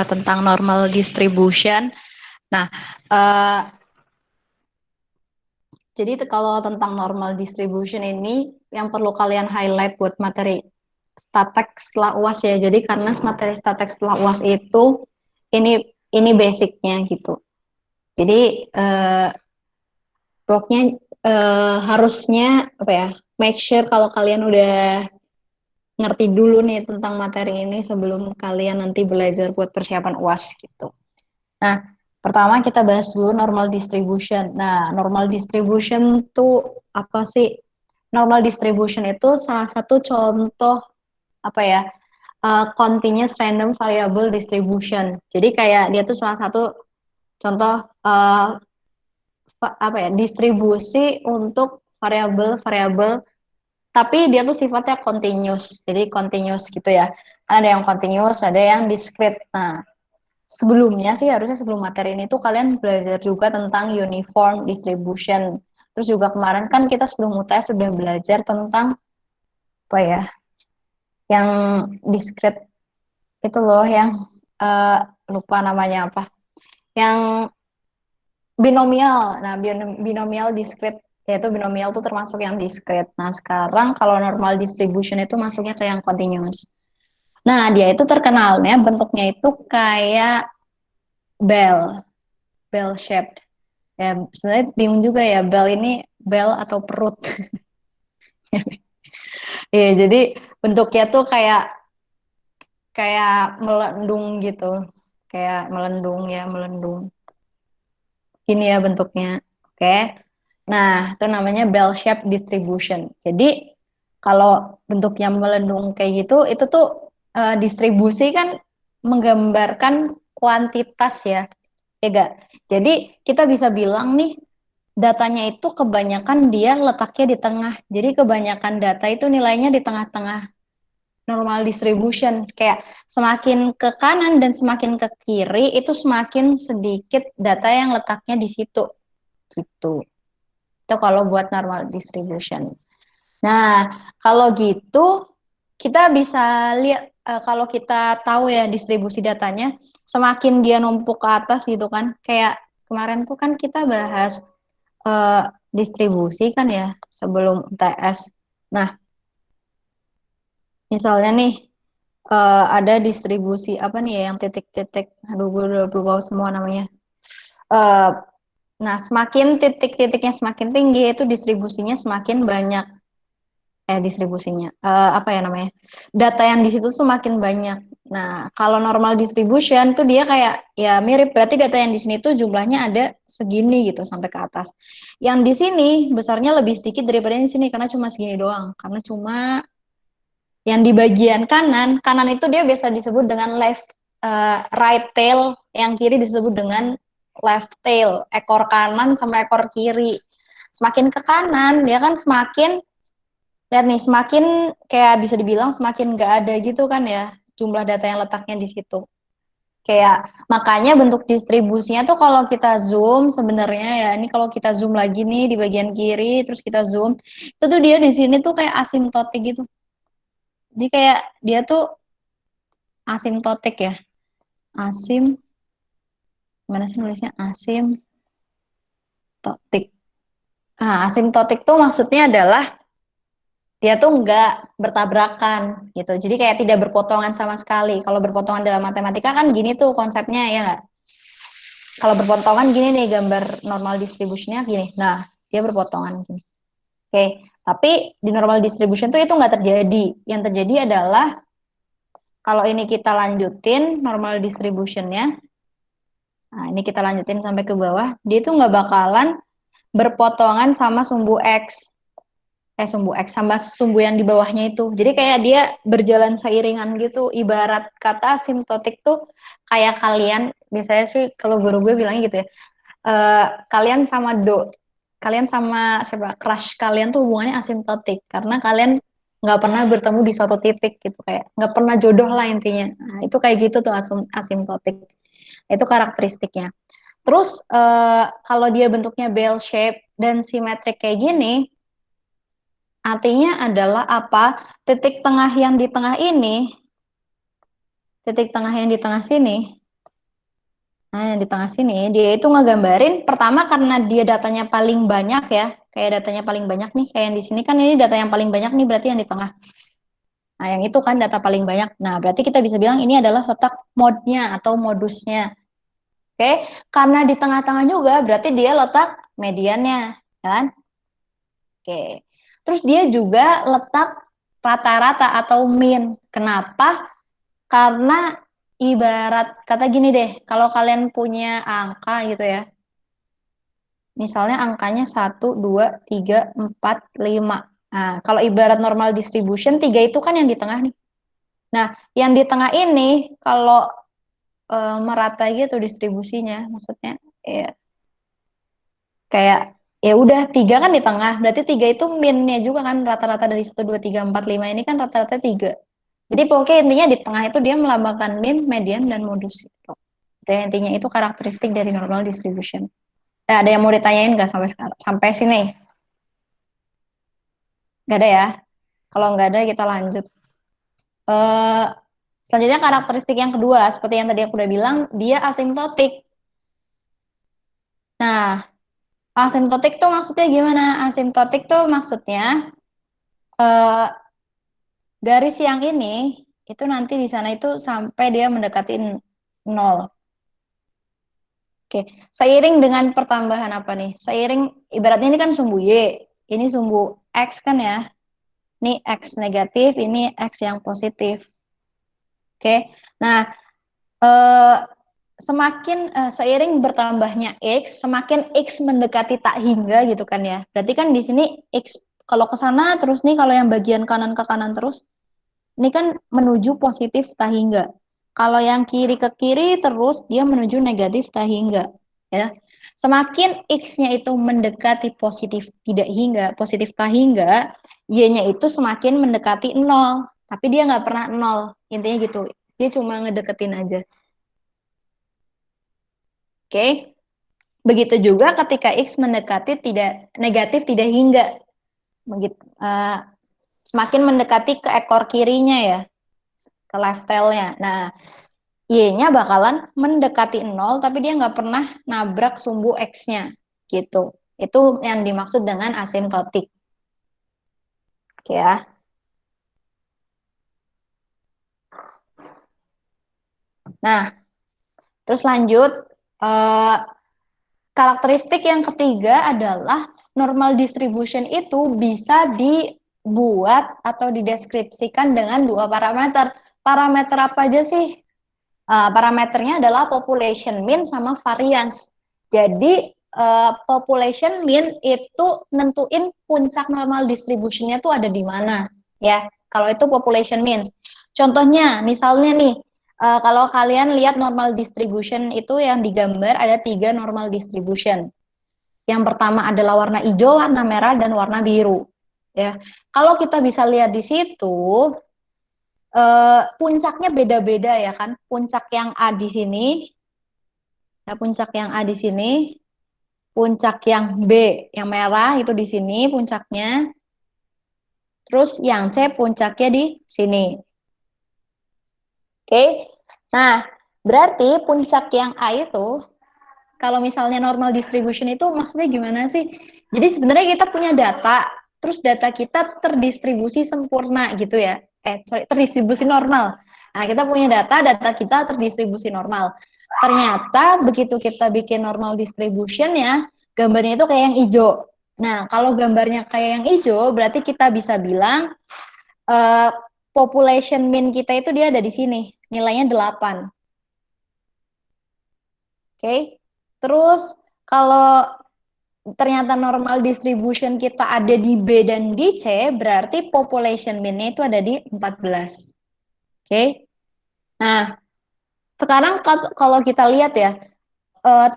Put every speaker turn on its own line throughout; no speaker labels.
tentang normal distribution. Nah, eh, jadi kalau tentang normal distribution ini yang perlu kalian highlight buat materi statek setelah UAS ya. Jadi karena materi statek setelah UAS itu ini basicnya gitu. Jadi pokoknya harusnya apa ya? Make sure kalau kalian udah ngerti dulu nih tentang materi ini sebelum kalian nanti belajar buat persiapan UAS gitu. Nah, pertama kita bahas dulu normal distribution. Nah, normal distribution tuh apa sih? Normal distribution itu salah satu contoh apa ya? Continuous random variable distribution. Jadi kayak dia tuh salah satu contoh apa ya? Distribusi untuk variabel-variabel tapi dia tuh sifatnya continuous. Jadi continuous gitu ya. Ada yang continuous, ada yang discrete. Nah, sebelumnya sih harusnya sebelum materi ini tuh kalian belajar juga tentang uniform distribution. Terus juga kemarin kan kita sebelum UTS sudah belajar tentang apa ya? Yang discrete itu loh yang eh, lupa namanya apa. Yang binomial. Nah, binomial discrete yaitu binomial tuh termasuk yang discrete. Nah, sekarang kalau normal distribution itu masuknya ke yang continuous. Nah, dia itu terkenalnya bentuknya itu kayak bell, bell shaped. Ya, sebenarnya bingung juga ya, bell ini bell atau perut. Iya, jadi bentuknya tuh kayak kayak melendung gitu. Kayak melendung ya, melendung. Gini ya bentuknya. Oke. Nah, itu namanya bell shape distribution. Jadi, kalau bentuknya melendung kayak gitu, itu tuh distribusi kan menggambarkan kuantitas ya. Ya gak? Jadi, kita bisa bilang nih, datanya itu kebanyakan dia letaknya di tengah. Jadi, kebanyakan data itu nilainya di tengah-tengah normal distribution. Kayak semakin ke kanan dan semakin ke kiri, itu semakin sedikit data yang letaknya di situ. Gitu. Itu kalau buat normal distribution. Nah, kalau gitu kita bisa lihat kalau kita tahu ya distribusi datanya, semakin dia numpuk ke atas gitu kan. Kayak kemarin tuh kan kita bahas eh, distribusi kan ya sebelum UTS. Nah, misalnya nih ada distribusi apa nih ya yang titik-titik, aduh gue udah lupa semua namanya. Eh, nah, semakin titik-titiknya semakin tinggi itu distribusinya semakin banyak. Distribusinya apa ya namanya, data yang di situ semakin banyak. Nah, kalau normal distribution tuh dia kayak ya mirip, berarti data yang di sini tuh jumlahnya ada segini gitu sampai ke atas. Yang di sini besarnya lebih sedikit daripada yang di sini karena cuma segini doang, karena cuma yang di bagian kanan, kanan itu dia biasa disebut dengan right tail, yang kiri disebut dengan left tail, ekor kanan sama ekor kiri. Semakin ke kanan dia kan semakin, lihat nih, semakin kayak bisa dibilang semakin nggak ada gitu kan ya jumlah data yang letaknya di situ. Kayak makanya bentuk distribusinya tuh kalau kita zoom sebenarnya ya, ini kalau kita zoom lagi nih di bagian kiri terus kita zoom, itu tuh dia di sini tuh kayak asimtotik gitu. Jadi kayak dia tuh asimtotik ya. Asim, gimana sih nulisnya? Asimtotik. Nah, asimtotik tuh maksudnya adalah dia tuh nggak bertabrakan gitu. Jadi kayak tidak berpotongan sama sekali. Kalau berpotongan dalam matematika kan gini tuh konsepnya ya nggak? Kalau berpotongan gini nih gambar normal distributionnya gini. Nah, dia berpotongan gini. Oke, tapi di normal distribution tuh itu nggak terjadi. Yang terjadi adalah kalau ini kita lanjutin normal distributionnya, nah ini kita lanjutin sampai ke bawah, dia tuh nggak bakalan berpotongan sama sumbu X. Sumbu X sama sumbu yang di bawahnya itu. Jadi kayak dia berjalan seiringan gitu. Ibarat kata asimtotik tuh kayak kalian, biasanya sih kalau guru gue bilangnya gitu ya. eh, kalian sama kalian sama siapa, crush kalian tuh hubungannya asimtotik karena kalian nggak pernah bertemu di suatu titik gitu, kayak nggak pernah jodoh lah intinya. Nah, itu kayak gitu tuh asimtotik. Itu karakteristiknya. Terus kalau dia bentuknya bell shape dan simetrik kayak gini, artinya adalah apa? Titik tengah yang di tengah ini, titik tengah yang di tengah sini. Nah, yang di tengah sini, dia itu ngegambarin pertama karena dia datanya paling banyak ya, kayak datanya paling banyak nih, kayak yang di sini kan ini data yang paling banyak nih, berarti yang di tengah. Nah, yang itu kan data paling banyak. Nah, berarti kita bisa bilang ini adalah letak mode-nya atau modusnya. Oke, karena di tengah-tengah juga, berarti dia letak mediannya, kan? Oke. Terus dia juga letak rata-rata atau mean. Kenapa? Karena ibarat kata gini deh, kalau kalian punya angka gitu ya, misalnya angkanya 1, 2, 3, 4, 5. Nah, kalau ibarat normal distribution, 3 itu kan yang di tengah nih. Nah, yang di tengah ini, kalau merata gitu distribusinya, maksudnya ya, kayak ya udah 3 kan di tengah, berarti 3 itu minnya juga kan, rata-rata dari 1, 2, 3, 4, 5 ini kan rata-rata 3. Jadi pokoknya intinya di tengah itu dia melambangkan min, median, dan modus itu. Itu ya, intinya itu karakteristik dari normal distribution. Ada yang mau ditanyain nggak sampai sekarang? Sampai sini? Nggak ada ya? Kalau nggak ada kita lanjut. Eh, Selanjutnya karakteristik yang kedua, seperti yang tadi aku udah bilang, dia asimptotik. Nah, asimptotik tuh maksudnya gimana? Asimptotik tuh maksudnya eh, garis yang ini itu nanti di sana itu sampai dia mendekati nol. Oke, seiring dengan pertambahan apa nih? Seiring ibaratnya ini kan sumbu Y, ini sumbu X kan ya. Ini X negatif, ini X yang positif. Oke, nah eh, seiring bertambahnya X, semakin X mendekati tak hingga gitu kan ya. Berarti kan di sini X kalau ke sana terus nih, kalau yang bagian kanan ke kanan terus, ini kan menuju positif tak hingga. Kalau yang kiri ke kiri terus dia menuju negatif tak hingga. Ya. Semakin X-nya itu mendekati positif tidak hingga, positif tak hingga, Y-nya itu semakin mendekati nol. Tapi dia nggak pernah nol. Intinya gitu. Dia cuma ngedeketin aja. Oke. Begitu juga ketika X mendekati tidak negatif tidak hingga. Begitu, semakin mendekati ke ekor kirinya ya, ke left tail-nya. Nah, Y-nya bakalan mendekati nol, tapi dia nggak pernah nabrak sumbu X-nya. Gitu. Itu yang dimaksud dengan asimptotik. Oke ya. Nah, terus lanjut. Eh, Karakteristik yang ketiga adalah normal distribution itu bisa dibuat atau dideskripsikan dengan dua parameter. Parameter apa aja sih? Parameternya adalah population mean sama variance. Jadi population mean itu nentuin puncak normal distributionnya tuh ada di mana, ya. Kalau itu population mean. Contohnya, misalnya nih, kalau kalian lihat normal distribution itu yang digambar ada 3 normal distribution. Yang pertama adalah warna hijau, warna merah, dan warna biru. Ya, kalau kita bisa lihat di situ, puncaknya beda-beda ya kan. Puncak yang A di sini, ya puncak yang A di sini, puncak yang B yang merah itu di sini puncaknya, terus yang C puncaknya di sini. Oke. Nah, berarti puncak yang A itu kalau misalnya normal distribution itu maksudnya gimana sih? Jadi sebenarnya kita punya data, terus data kita terdistribusi sempurna gitu ya. Sorry, terdistribusi normal. Nah, kita punya data, data kita terdistribusi normal. Ternyata begitu kita bikin normal distribution ya, gambarnya itu kayak yang hijau. Nah, kalau gambarnya kayak yang hijau, berarti kita bisa bilang eh, population mean kita itu dia ada di sini, nilainya 8. Oke. Terus kalau ternyata normal distribution kita ada di B dan di C, berarti population mean-nya itu ada di 14. Oke. Nah, sekarang kalau kita lihat ya,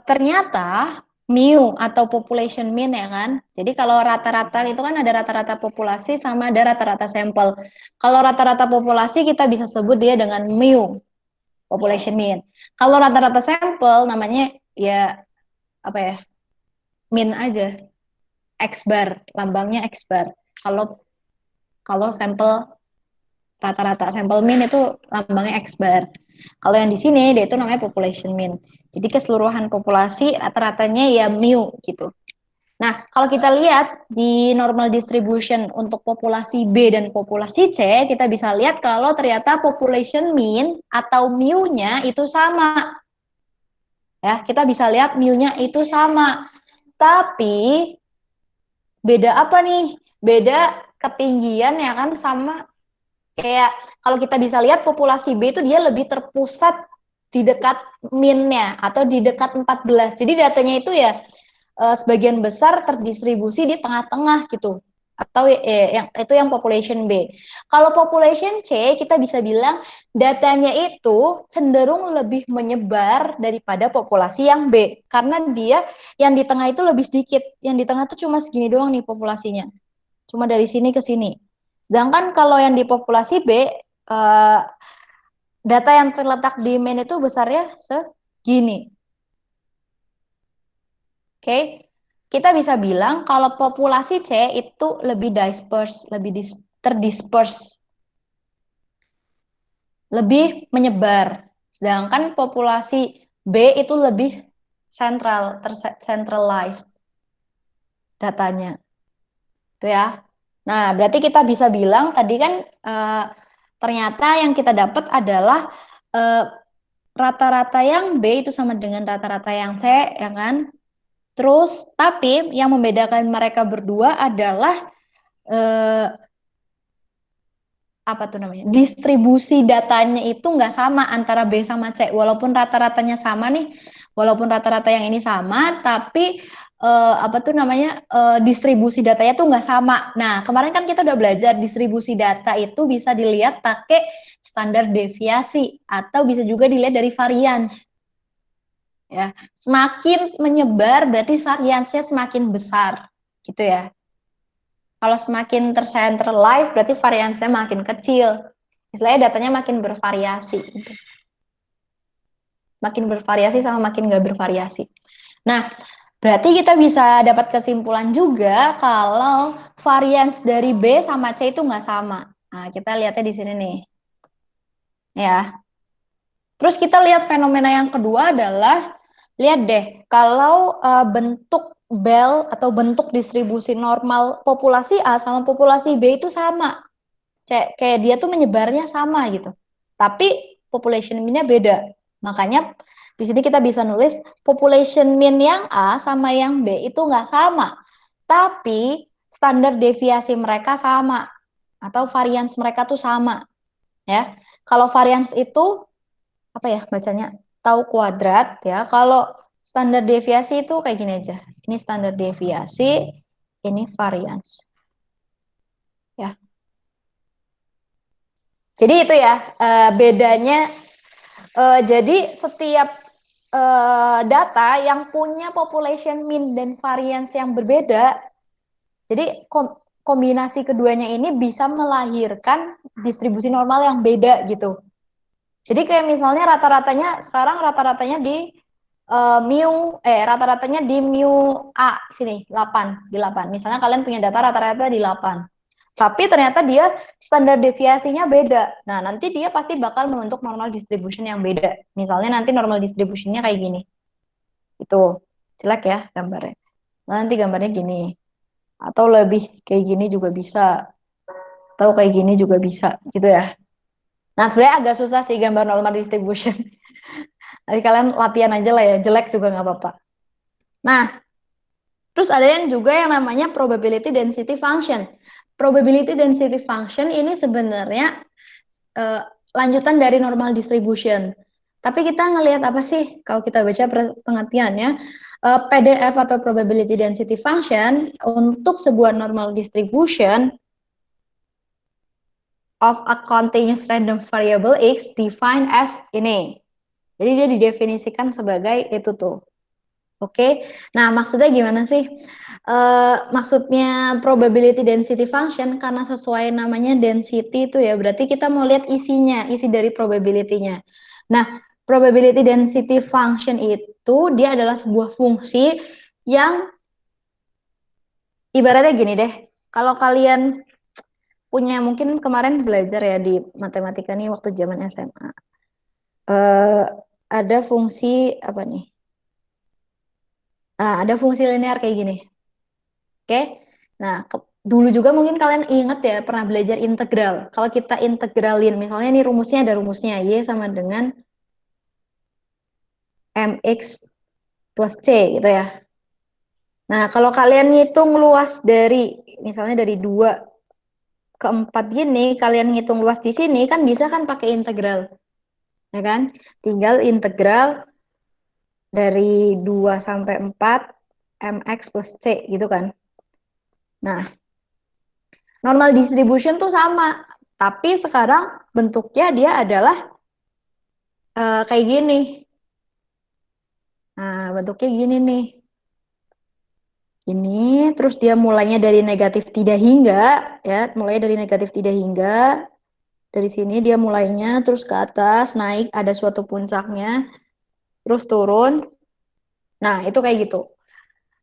ternyata mu atau population mean ya kan. Jadi kalau rata-rata itu kan ada rata-rata populasi sama ada rata-rata sampel. Kalau rata-rata populasi kita bisa sebut dia dengan mu, population mean. Kalau rata-rata sampel namanya ya apa ya? Mean aja. X bar, lambangnya X bar. Kalau kalau sampel rata-rata sampel min itu lambangnya X bar. Kalau yang di sini dia itu namanya population mean. Jadi keseluruhan populasi rata-ratanya ya mu gitu. Nah, kalau kita lihat di normal distribution untuk populasi B dan populasi C, kita bisa lihat kalau ternyata population mean atau mu-nya itu sama. Ya, kita bisa lihat mu-nya itu sama. Tapi beda apa nih? Beda ketinggian ya kan sama kayak kalau kita bisa lihat populasi B itu dia lebih terpusat di dekat min-nya atau di dekat 14. Jadi datanya itu ya sebagian besar terdistribusi di tengah-tengah gitu. Atau yang itu yang population B. Kalau population C kita bisa bilang datanya itu cenderung lebih menyebar daripada populasi yang B karena dia yang di tengah itu lebih sedikit. Yang di tengah tuh cuma segini doang nih populasinya. Cuma dari sini ke sini. Sedangkan kalau yang di populasi B data yang terletak di main itu besarnya segini. Oke, kita bisa bilang kalau populasi C itu lebih disperse, lebih terdisperse, lebih menyebar. Sedangkan populasi B itu lebih sentral, tercentralized datanya. Itu ya. Nah, berarti kita bisa bilang tadi kan ternyata yang kita dapat adalah eh, rata-rata yang B itu sama dengan rata-rata yang C, ya kan? Terus, tapi yang membedakan mereka berdua adalah eh, apa tuh namanya? Distribusi datanya itu nggak sama antara B sama C. Walaupun rata-ratanya sama nih, walaupun rata-rata yang ini sama, tapi apa tuh namanya? Distribusi datanya tuh nggak sama. Nah, kemarin kan kita udah belajar distribusi data itu bisa dilihat pakai standar deviasi atau bisa juga dilihat dari varians. Ya, semakin menyebar berarti variansnya semakin besar, gitu ya. Kalau semakin tercentralized berarti variansnya makin kecil. Istilahnya datanya makin bervariasi, gitu. Makin bervariasi sama makin nggak bervariasi. Nah, berarti kita bisa dapat kesimpulan juga kalau varians dari B sama C itu nggak sama. Nah, kita lihatnya di sini nih. Ya. Terus kita lihat fenomena yang kedua adalah, lihat deh, kalau bentuk bell atau bentuk distribusi normal populasi A sama populasi B itu sama. Kayak dia tuh menyebarnya sama gitu. Tapi population mean-nya beda. Makanya di sini kita bisa nulis population mean yang A sama yang B itu nggak sama. Tapi standar deviasi mereka sama. Atau varians mereka tuh sama. Ya, kalau varians itu apa ya bacanya tahu kuadrat ya. Kalau standar deviasi itu kayak gini aja. Ini standar deviasi, ini variance. Ya. Jadi itu ya bedanya. Jadi setiap data yang punya population mean dan variance yang berbeda. Jadi kombinasi keduanya ini bisa melahirkan distribusi normal yang beda gitu. Jadi kayak misalnya rata-ratanya sekarang rata-ratanya di rata-ratanya di mu A sini 8 di 8. Misalnya kalian punya data rata-rata di 8. Tapi ternyata dia standar deviasinya beda. Nah, nanti dia pasti bakal membentuk normal distribution yang beda. Misalnya nanti normal distributionnya kayak gini. Itu jelek ya gambarnya. Nah, nanti gambarnya gini. Atau lebih kayak gini juga bisa. Atau kayak gini juga bisa gitu ya. Nah, sebenarnya agak susah sih gambar normal distribution. Jadi kalian latihan aja lah ya, jelek juga nggak apa-apa. Nah, terus ada yang juga yang namanya probability density function. Probability density function ini sebenarnya uh, lanjutan dari normal distribution. Tapi kita ngelihat apa sih kalau kita baca pengertiannya, PDF atau probability density function untuk sebuah normal distribution of a continuous random variable x defined as ini. Jadi dia didefinisikan sebagai itu tuh. Oke, nah maksudnya gimana sih? Maksudnya probability density function karena sesuai namanya density itu ya, berarti kita mau lihat isinya, isi dari probability-nya. Nah, probability density function itu dia adalah sebuah fungsi yang ibaratnya gini deh, kalau kalian punya mungkin kemarin belajar ya di matematika nih waktu zaman SMA. eh, ada fungsi apa nih? Nah, ada fungsi linear kayak gini. Oke. Nah, dulu juga mungkin kalian inget ya pernah belajar integral. Kalau kita integralin, misalnya ini rumusnya ada rumusnya Y sama dengan mx plus c gitu ya. Nah, kalau kalian ngitung luas dari misalnya dari 2 ke 4 gini, kalian ngitung luas di sini kan bisa kan pakai integral, ya kan? Tinggal integral dari 2 sampai 4 mx plus c gitu kan. Nah, normal distribution tuh sama, tapi sekarang bentuknya dia adalah kayak gini. Nah, bentuknya gini nih. Ini terus dia mulainya dari negatif tidak hingga, ya, mulai dari negatif tidak hingga. Dari sini dia mulainya terus ke atas, naik ada suatu puncaknya, terus turun. Nah, itu kayak gitu.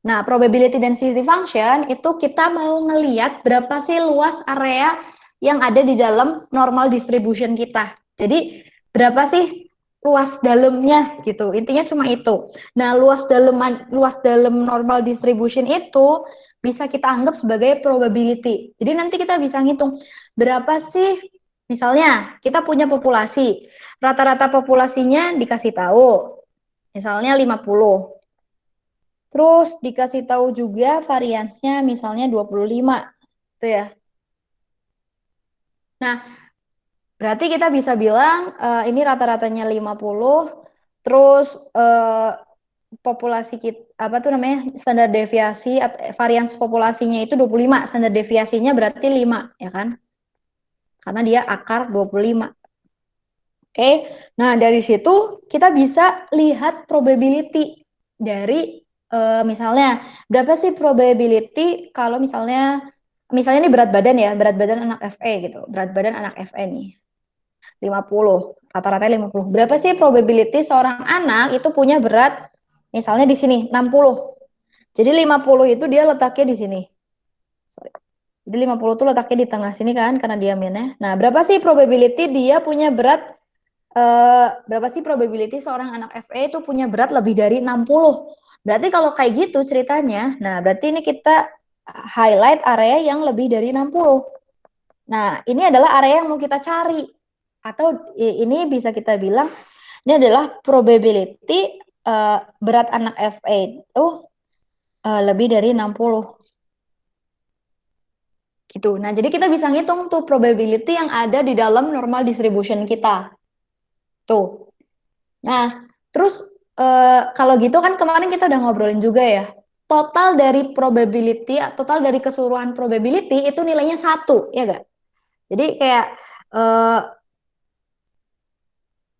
Nah, probability density function itu kita mau ngeliat berapa sih luas area yang ada di dalam normal distribution kita. Jadi, berapa sih luas dalamnya gitu. Intinya cuma itu. Nah, luas dalam normal distribution itu bisa kita anggap sebagai probability. Jadi nanti kita bisa ngitung berapa sih misalnya kita punya populasi. Rata-rata populasinya dikasih tahu. Misalnya 50. Terus dikasih tahu juga variansnya misalnya 25. Itu ya. Nah, berarti kita bisa bilang ini rata-ratanya 50, terus populasi kita apa tuh namanya? Standar deviasi varians populasinya itu 25, standar deviasinya berarti 5, ya kan? Karena dia akar 25. Oke. Nah, dari situ kita bisa lihat probability dari misalnya berapa sih probability kalau misalnya ini berat badan ya, berat badan anak FE gitu. Berat badan anak FE nih 50, rata-rata 50. Berapa sih probability seorang anak itu punya berat misalnya di sini 60. Jadi 50 itu dia letaknya di sini. Sorry. Jadi 50 tuh letaknya di tengah sini kan karena diameternya. Nah, berapa sih probability dia punya berat berapa sih probability seorang anak FE itu punya berat lebih dari 60? Berarti kalau kayak gitu ceritanya, nah berarti ini kita highlight area yang lebih dari 60. Nah, ini adalah area yang mau kita cari. Atau ini bisa kita bilang, ini adalah probability berat anak FE itu lebih dari 60. Gitu. Nah, jadi kita bisa ngitung tuh probability yang ada di dalam normal distribution kita. Tuh. Nah, terus kalau gitu kan kemarin kita udah ngobrolin juga ya. Total dari probability, total dari keseluruhan probability itu nilainya 1, ya gak? Jadi kayak eh,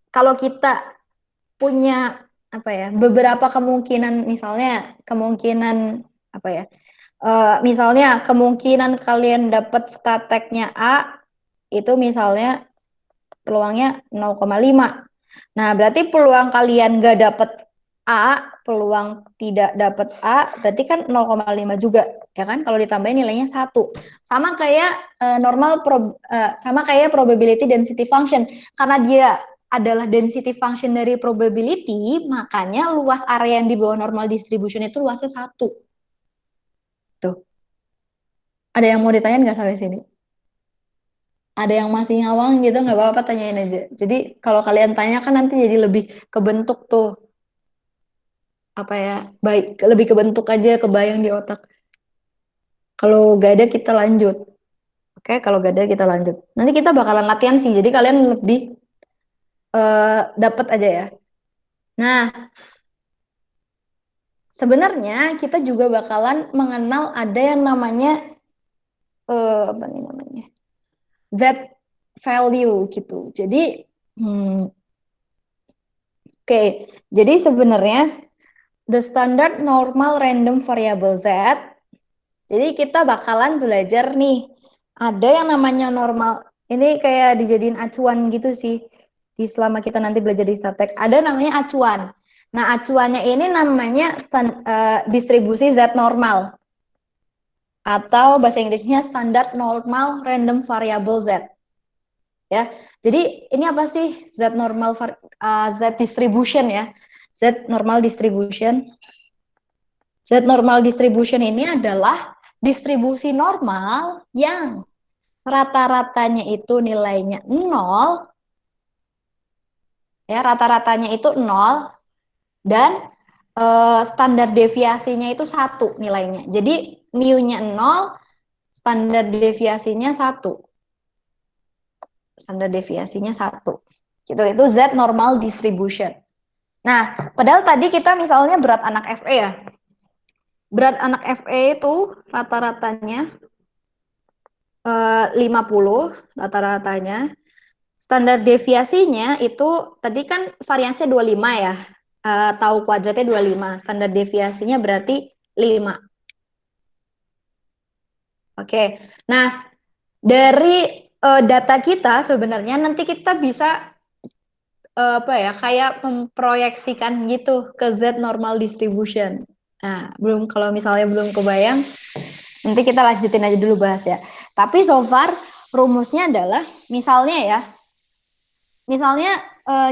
kalau kita punya apa ya, beberapa kemungkinan misalnya kemungkinan apa ya? Misalnya kemungkinan kalian dapat stateknya A itu misalnya peluangnya 0,5. Nah, berarti peluang kalian gak dapet A, peluang tidak dapet A, berarti kan 0,5 juga, ya kan? Kalau ditambahin nilainya 1. Sama kayak sama kayak probability density function. Karena dia adalah density function dari probability, makanya luas area yang di bawah normal distribution itu luasnya 1. Tuh. Ada yang mau ditanyain nggak sampai sini? Ada yang masih ngawang gitu nggak apa-apa tanyain aja. Jadi kalau kalian tanya kan nanti jadi lebih kebentuk tuh apa ya baik lebih kebentuk aja kebayang di otak. Kalau gak ada kita lanjut. Oke, kalau gak ada kita lanjut. Nanti kita bakalan latihan sih. Jadi kalian lebih dapat aja ya. Nah, sebenarnya kita juga bakalan mengenal ada yang namanya apa nih namanya? Z value gitu. Jadi oke, jadi sebenarnya the standard normal random variable Z. Jadi kita bakalan belajar nih, ada yang namanya normal. Ini kayak dijadiin acuan gitu sih. Di selama kita nanti belajar di statek, ada namanya acuan. Nah, acuannya ini namanya distribusi Z normal atau bahasa Inggrisnya standard normal random variable Z. ya. Jadi ini apa sih Z distribution ya? Z normal distribution. Z normal distribution ini adalah distribusi normal yang rata-ratanya itu nilainya 0, ya rata-ratanya itu 0 dan standar deviasinya itu 1 nilainya. Jadi mu-nya 0, standar deviasinya 1. Standar deviasinya 1. Gitu, itu Z normal distribution. Nah, padahal tadi kita misalnya berat anak FE ya. Berat anak FE itu rata-ratanya 50 rata-ratanya. Standar deviasinya itu tadi kan variansinya 25 ya. Tahu kuadratnya 25. Standar deviasinya berarti 5. Oke. Nah, dari data kita sebenarnya nanti kita bisa apa ya, kayak memproyeksikan gitu ke Z normal distribution. Nah, kalau misalnya belum kebayang, nanti kita lanjutin aja dulu bahas ya. Tapi so far rumusnya adalah misalnya ya, misalnya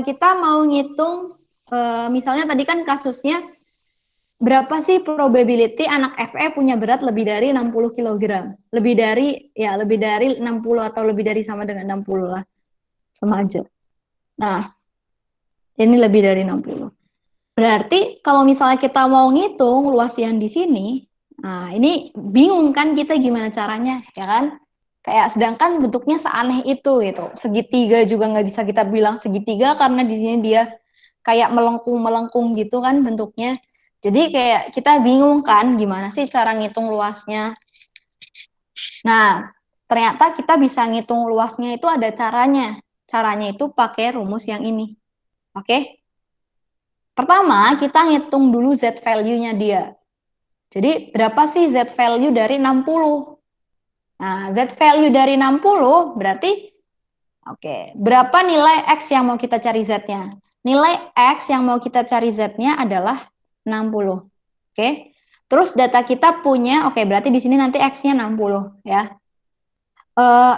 kita mau ngitung misalnya tadi kan kasusnya berapa sih probability anak FE punya berat lebih dari 60 kilogram? Lebih dari 60 atau lebih dari sama dengan 60 lah. Sama aja. Nah, ini lebih dari 60. Berarti kalau misalnya kita mau ngitung luas yang di sini, nah ini bingung kan kita gimana caranya, ya kan? Kayak sedangkan bentuknya seaneh itu gitu. Segitiga juga nggak bisa kita bilang segitiga karena di sini dia kayak melengkung-melengkung gitu kan bentuknya. Jadi kayak kita bingung kan gimana sih cara ngitung luasnya. Nah, ternyata kita bisa ngitung luasnya itu ada caranya. Caranya itu pakai rumus yang ini. Oke? Pertama, kita ngitung dulu Z value-nya dia. Jadi, berapa sih Z value dari 60? Nah, Z value dari 60 berarti, oke, berapa nilai X yang mau kita cari Z-nya? Nilai X yang mau kita cari Z-nya adalah 60. Oke. Terus data kita punya, oke, berarti di sini nanti X-nya 60 ya. Eh,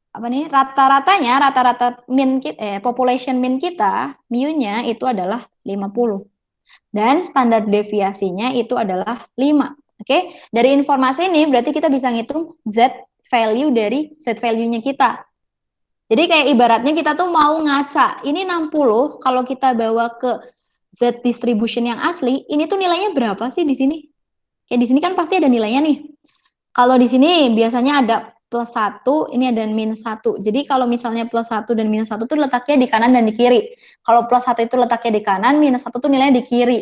apa nih? Rata-rata population min kita, mu-nya itu adalah 50. Dan standar deviasinya itu adalah 5. Oke, dari informasi ini berarti kita bisa ngitung Z value dari Z value-nya kita. Jadi kayak ibaratnya kita tuh mau ngaca, ini 60 kalau kita bawa ke Z distribution yang asli, ini tuh nilainya berapa sih di sini? Kayak di sini kan pasti ada nilainya nih. Kalau di sini biasanya ada plus 1, ini ada minus 1. Jadi kalau misalnya plus 1 dan minus 1 tuh letaknya di kanan dan di kiri. Kalau plus 1 itu letaknya di kanan, minus 1 tuh nilainya di kiri.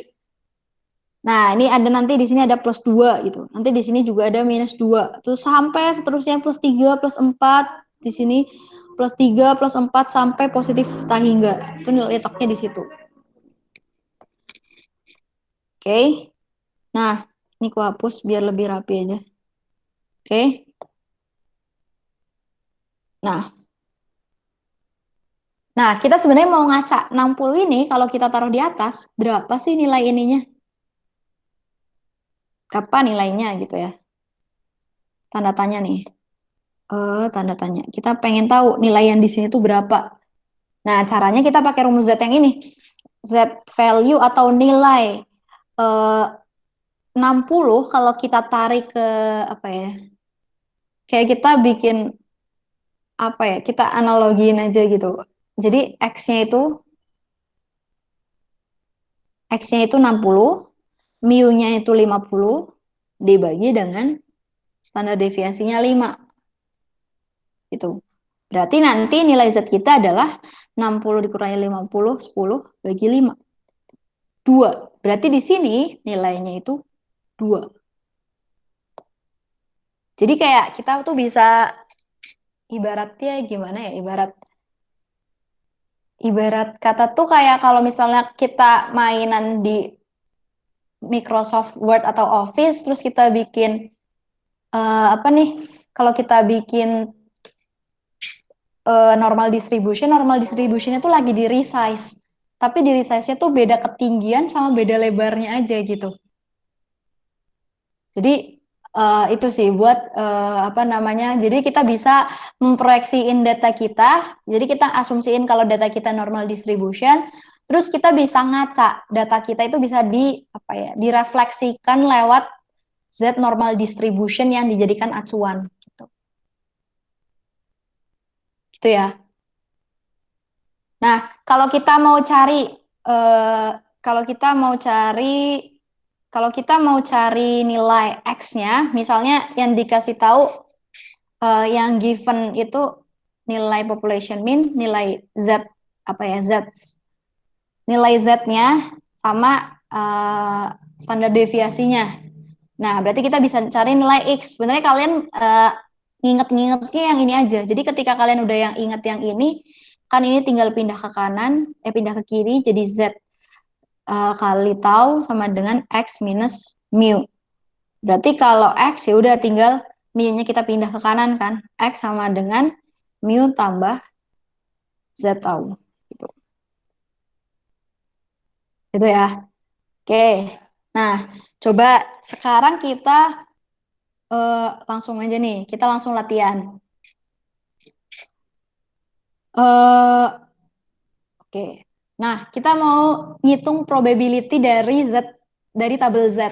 Nah, ini ada nanti di sini ada plus 2 gitu. Nanti di sini juga ada minus 2. Terus sampai seterusnya plus 3, plus 4. Di sini plus 3, plus 4 sampai positif tak hingga. Itu letaknya di situ. Oke. Nah, ini aku hapus biar lebih rapi aja. Oke. Nah, kita sebenarnya mau ngaca 60 ini kalau kita taruh di atas, berapa sih nilai ininya? Berapa nilainya gitu ya? Tanda tanya nih. Tanda tanya. Kita pengen tahu nilai yang di sini tuh berapa. Nah, caranya kita pakai rumus Z yang ini. Z value atau nilai eh, 60 kalau kita tarik ke apa ya? Kayak kita bikin apa ya? Kita analogiin aja gitu. Jadi X-nya itu 60, mu-nya itu 50 dibagi dengan standar deviasinya 5 gitu. Berarti nanti nilai Z kita adalah 60 dikurangi 50, 10 bagi 5. 2. Berarti di sini nilainya itu 2. Jadi kayak kita tuh bisa ibaratnya gimana ya? Ibarat kata tuh kayak kalau misalnya kita mainan di Microsoft Word atau Office terus kita bikin apa nih? Kalau kita bikin normal distribution itu lagi di resize. Tapi di resize-nya tuh beda ketinggian sama beda lebarnya aja gitu. Jadi Itu sih buat apa namanya. Jadi kita bisa memproyeksiin data kita. Jadi kita asumsiin kalau data kita normal distribution, terus kita bisa ngaca data kita itu bisa di apa ya, direfleksikan lewat Z normal distribution yang dijadikan acuan gitu. Gitu ya. Nah, kalau kita mau cari eh, kalau kita mau cari kalau kita mau cari nilai X-nya, misalnya yang dikasih tahu yang given itu nilai population mean, nilai Z apa ya Z, nilai Z-nya sama standar deviasinya. Nah, berarti kita bisa cari nilai X. Sebenarnya kalian nginget-ngingetnya yang ini aja. Jadi ketika kalian udah yang inget yang ini, kan ini tinggal pindah ke kanan, pindah ke kiri, jadi Z kali tau sama dengan X minus mu. Berarti kalau X ya udah tinggal mu-nya kita pindah ke kanan kan. X sama dengan mu tambah Z tau. Gitu. Itu ya. Oke. Nah, coba sekarang kita langsung aja nih. Kita langsung latihan. Oke. Nah, kita mau ngitung probability dari Z, dari tabel Z.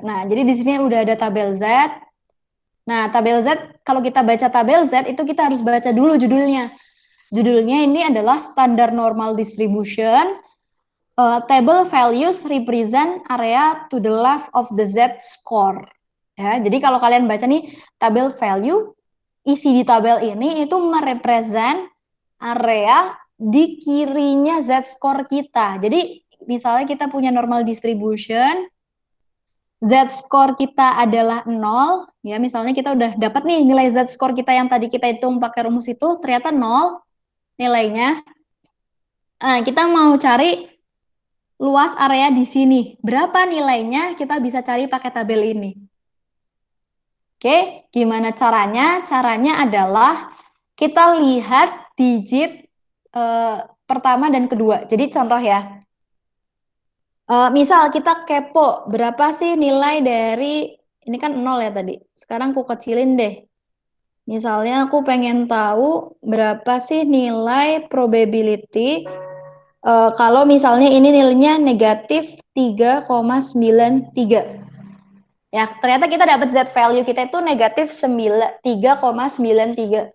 Nah, jadi di sini udah ada tabel Z. Nah, tabel Z, kalau kita baca tabel Z itu kita harus baca dulu judulnya. Judulnya ini adalah standard normal distribution. Table values represent area to the left of the Z score. Ya, jadi kalau kalian baca nih tabel value, isi di tabel ini itu merepresent area di kirinya Z-score kita. Jadi misalnya kita punya normal distribution, Z-score kita adalah 0, ya misalnya kita udah dapat nih nilai Z-score kita yang tadi kita hitung pakai rumus itu, ternyata 0 nilainya. Nah, kita mau cari luas area di sini. Berapa nilainya kita bisa cari pakai tabel ini. Oke, gimana caranya? Caranya adalah kita lihat digit pertama dan kedua. Jadi contoh ya, misal kita kepo berapa sih nilai dari ini kan 0 ya tadi. Sekarang aku kecilin deh. Misalnya aku pengen tahu berapa sih nilai probability kalau misalnya ini nilainya negatif 3,93. Ya, ternyata kita dapat Z value kita itu negatif 3,93.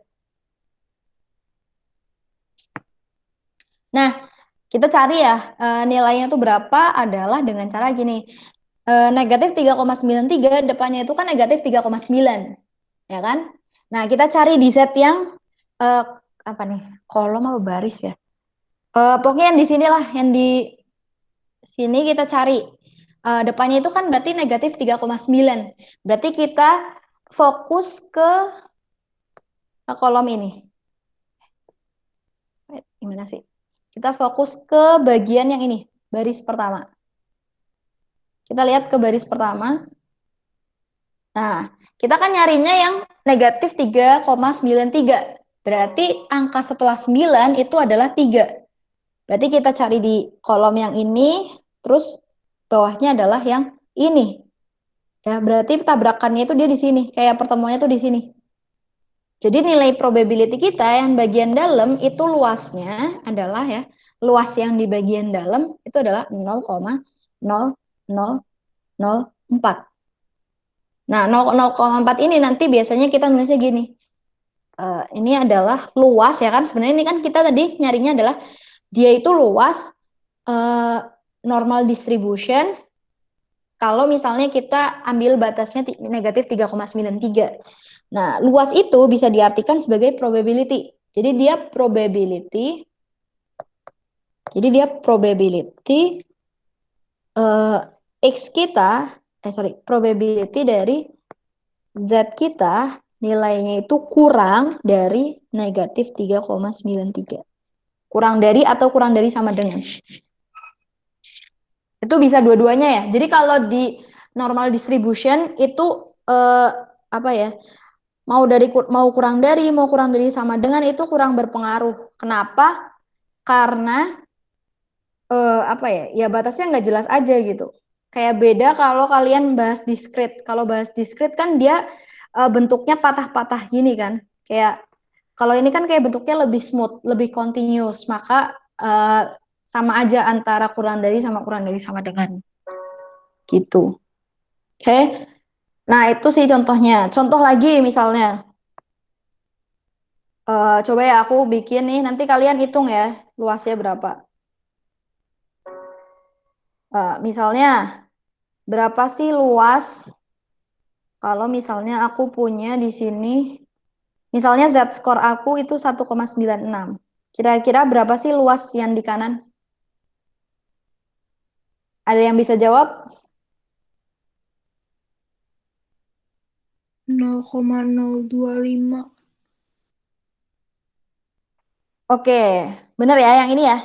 Nah, kita cari ya nilainya itu berapa adalah dengan cara gini. Negatif 3,93 depannya itu kan negatif 3,9. Ya kan? Nah, kita cari di Z yang uh, apa nih? Kolom atau baris ya? Pokoknya yang di sinilah, yang di sini kita cari. Depannya itu kan berarti negatif 3,9. Berarti kita fokus ke kolom ini. Gimana sih? Kita fokus ke bagian yang ini, baris pertama. Kita lihat ke baris pertama. Nah, kita kan nyarinya yang negatif 3,93. Berarti angka setelah 9 itu adalah 3. Berarti kita cari di kolom yang ini, terus bawahnya adalah yang ini. Ya, berarti tabrakannya itu dia di sini, kayak pertemuannya tuh di sini. Jadi nilai probability kita yang bagian dalam itu luasnya adalah ya, luas yang di bagian dalam itu adalah 0,0004. Nah, 0,4 ini nanti biasanya kita nulisnya gini. Ini adalah luas ya kan. Sebenarnya ini kan kita tadi nyarinya adalah dia itu luas normal distribution kalau misalnya kita ambil batasnya negatif 3,93. Nah, luas itu bisa diartikan sebagai probability. Jadi dia probability X kita, probability dari Z kita nilainya itu kurang dari negatif 3,93. Kurang dari atau kurang dari sama dengan. Itu bisa dua-duanya ya. Jadi kalau di normal distribution itu apa ya? Mau kurang dari sama dengan itu kurang berpengaruh. Kenapa? Karena apa ya? Ya batasnya nggak jelas aja gitu. Kayak beda kalau kalian bahas diskrit. Kalau bahas diskrit kan dia bentuknya patah-patah gini kan. Kayak kalau ini kan kayak bentuknya lebih smooth, lebih continuous. Maka sama aja antara kurang dari sama kurang dari sama dengan gitu. Oke. Nah, itu sih contohnya. Contoh lagi misalnya coba ya aku bikin nih, nanti kalian hitung ya luasnya berapa. Misalnya, berapa sih luas kalau misalnya aku punya di sini, misalnya Z-score aku itu 1,96. Kira-kira berapa sih luas yang di kanan? Ada yang bisa jawab?
0,025.
Oke, bener ya yang ini ya.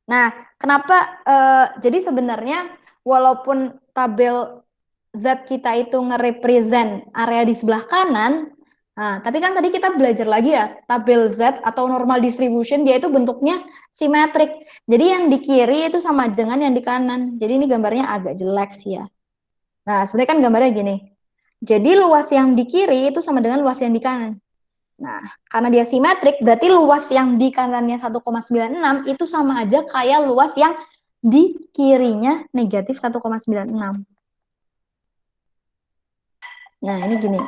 Nah, kenapa? Jadi sebenarnya walaupun tabel Z kita itu nge-represent area di sebelah kanan, nah, tapi kan tadi kita belajar lagi ya, tabel Z atau normal distribution dia itu bentuknya simetrik. Jadi yang di kiri itu sama dengan yang di kanan. Jadi ini gambarnya agak jelek sih ya. Nah, sebenarnya kan gambarnya gini. Jadi luas yang di kiri itu sama dengan luas yang di kanan. Nah, karena dia simetrik, berarti luas yang di kanannya 1,96 itu sama aja kayak luas yang di kirinya negatif 1,96. Nah, ini gini.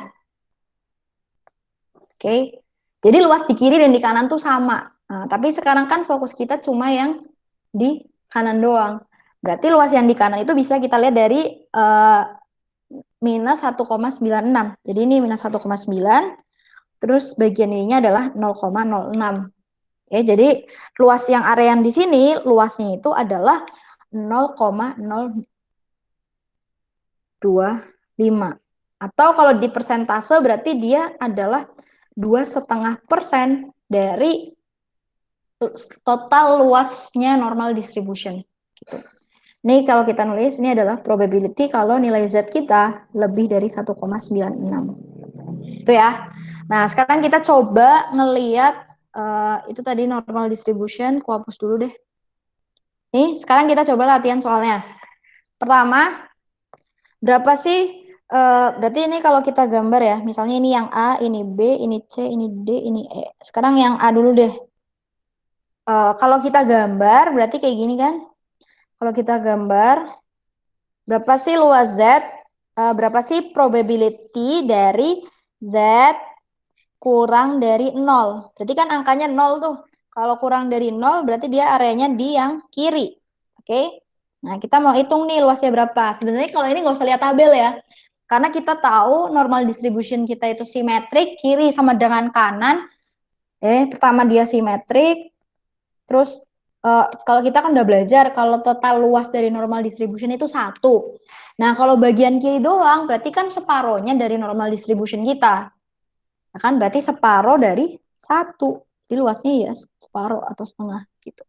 Oke. Jadi luas di kiri dan di kanan tuh sama. Nah, tapi sekarang kan fokus kita cuma yang di kanan doang. Berarti luas yang di kanan itu bisa kita lihat dari minus 1,96. Jadi ini minus 1,9. Terus bagian ininya adalah 0,06. Ya, jadi luas yang area yang di sini luasnya itu adalah 0,025. Atau kalau di persentase berarti dia adalah 2,5% dari total luasnya normal distribution. Gitu. Ini kalau kita nulis, ini adalah probability kalau nilai Z kita lebih dari 1,96. Itu ya. Nah, sekarang kita coba ngeliat itu tadi normal distribution, aku hapus dulu deh. Nih, sekarang kita coba latihan soalnya. Pertama, berapa sih berarti ini kalau kita gambar ya, misalnya ini yang A, ini B, ini C, ini D, ini E. Sekarang yang A dulu deh. Kalau kita gambar, berarti kayak gini kan? Kalau kita gambar, berapa sih luas Z? Berapa sih probability dari Z kurang dari 0? Berarti kan angkanya 0 tuh. Kalau kurang dari 0, berarti dia areanya di yang kiri. Oke? Nah, kita mau hitung nih luasnya berapa. Sebenarnya kalau ini nggak usah lihat tabel ya. Karena kita tahu normal distribution kita itu simetrik, kiri sama dengan kanan. Pertama dia simetrik, terus kalau kita kan udah belajar kalau total luas dari normal distribution itu 1. Nah, kalau bagian kiri doang berarti kan separohnya dari normal distribution kita. Nah, kan berarti separoh dari 1. Jadi luasnya ya separoh atau setengah gitu.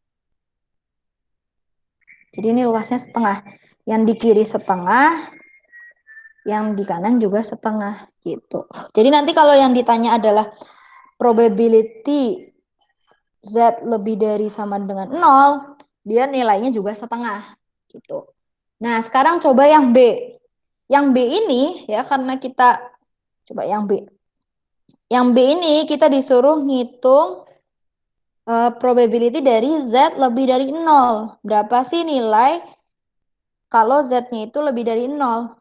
Jadi ini luasnya setengah. Yang di kiri setengah, yang di kanan juga setengah gitu. Jadi nanti kalau yang ditanya adalah probability Z lebih dari sama dengan 0, dia nilainya juga setengah gitu. Nah, sekarang coba yang B. Yang B ini ya karena kita coba yang B. Yang B ini kita disuruh ngitung probability dari Z lebih dari 0. Berapa sih nilai kalau Z-nya itu lebih dari 0?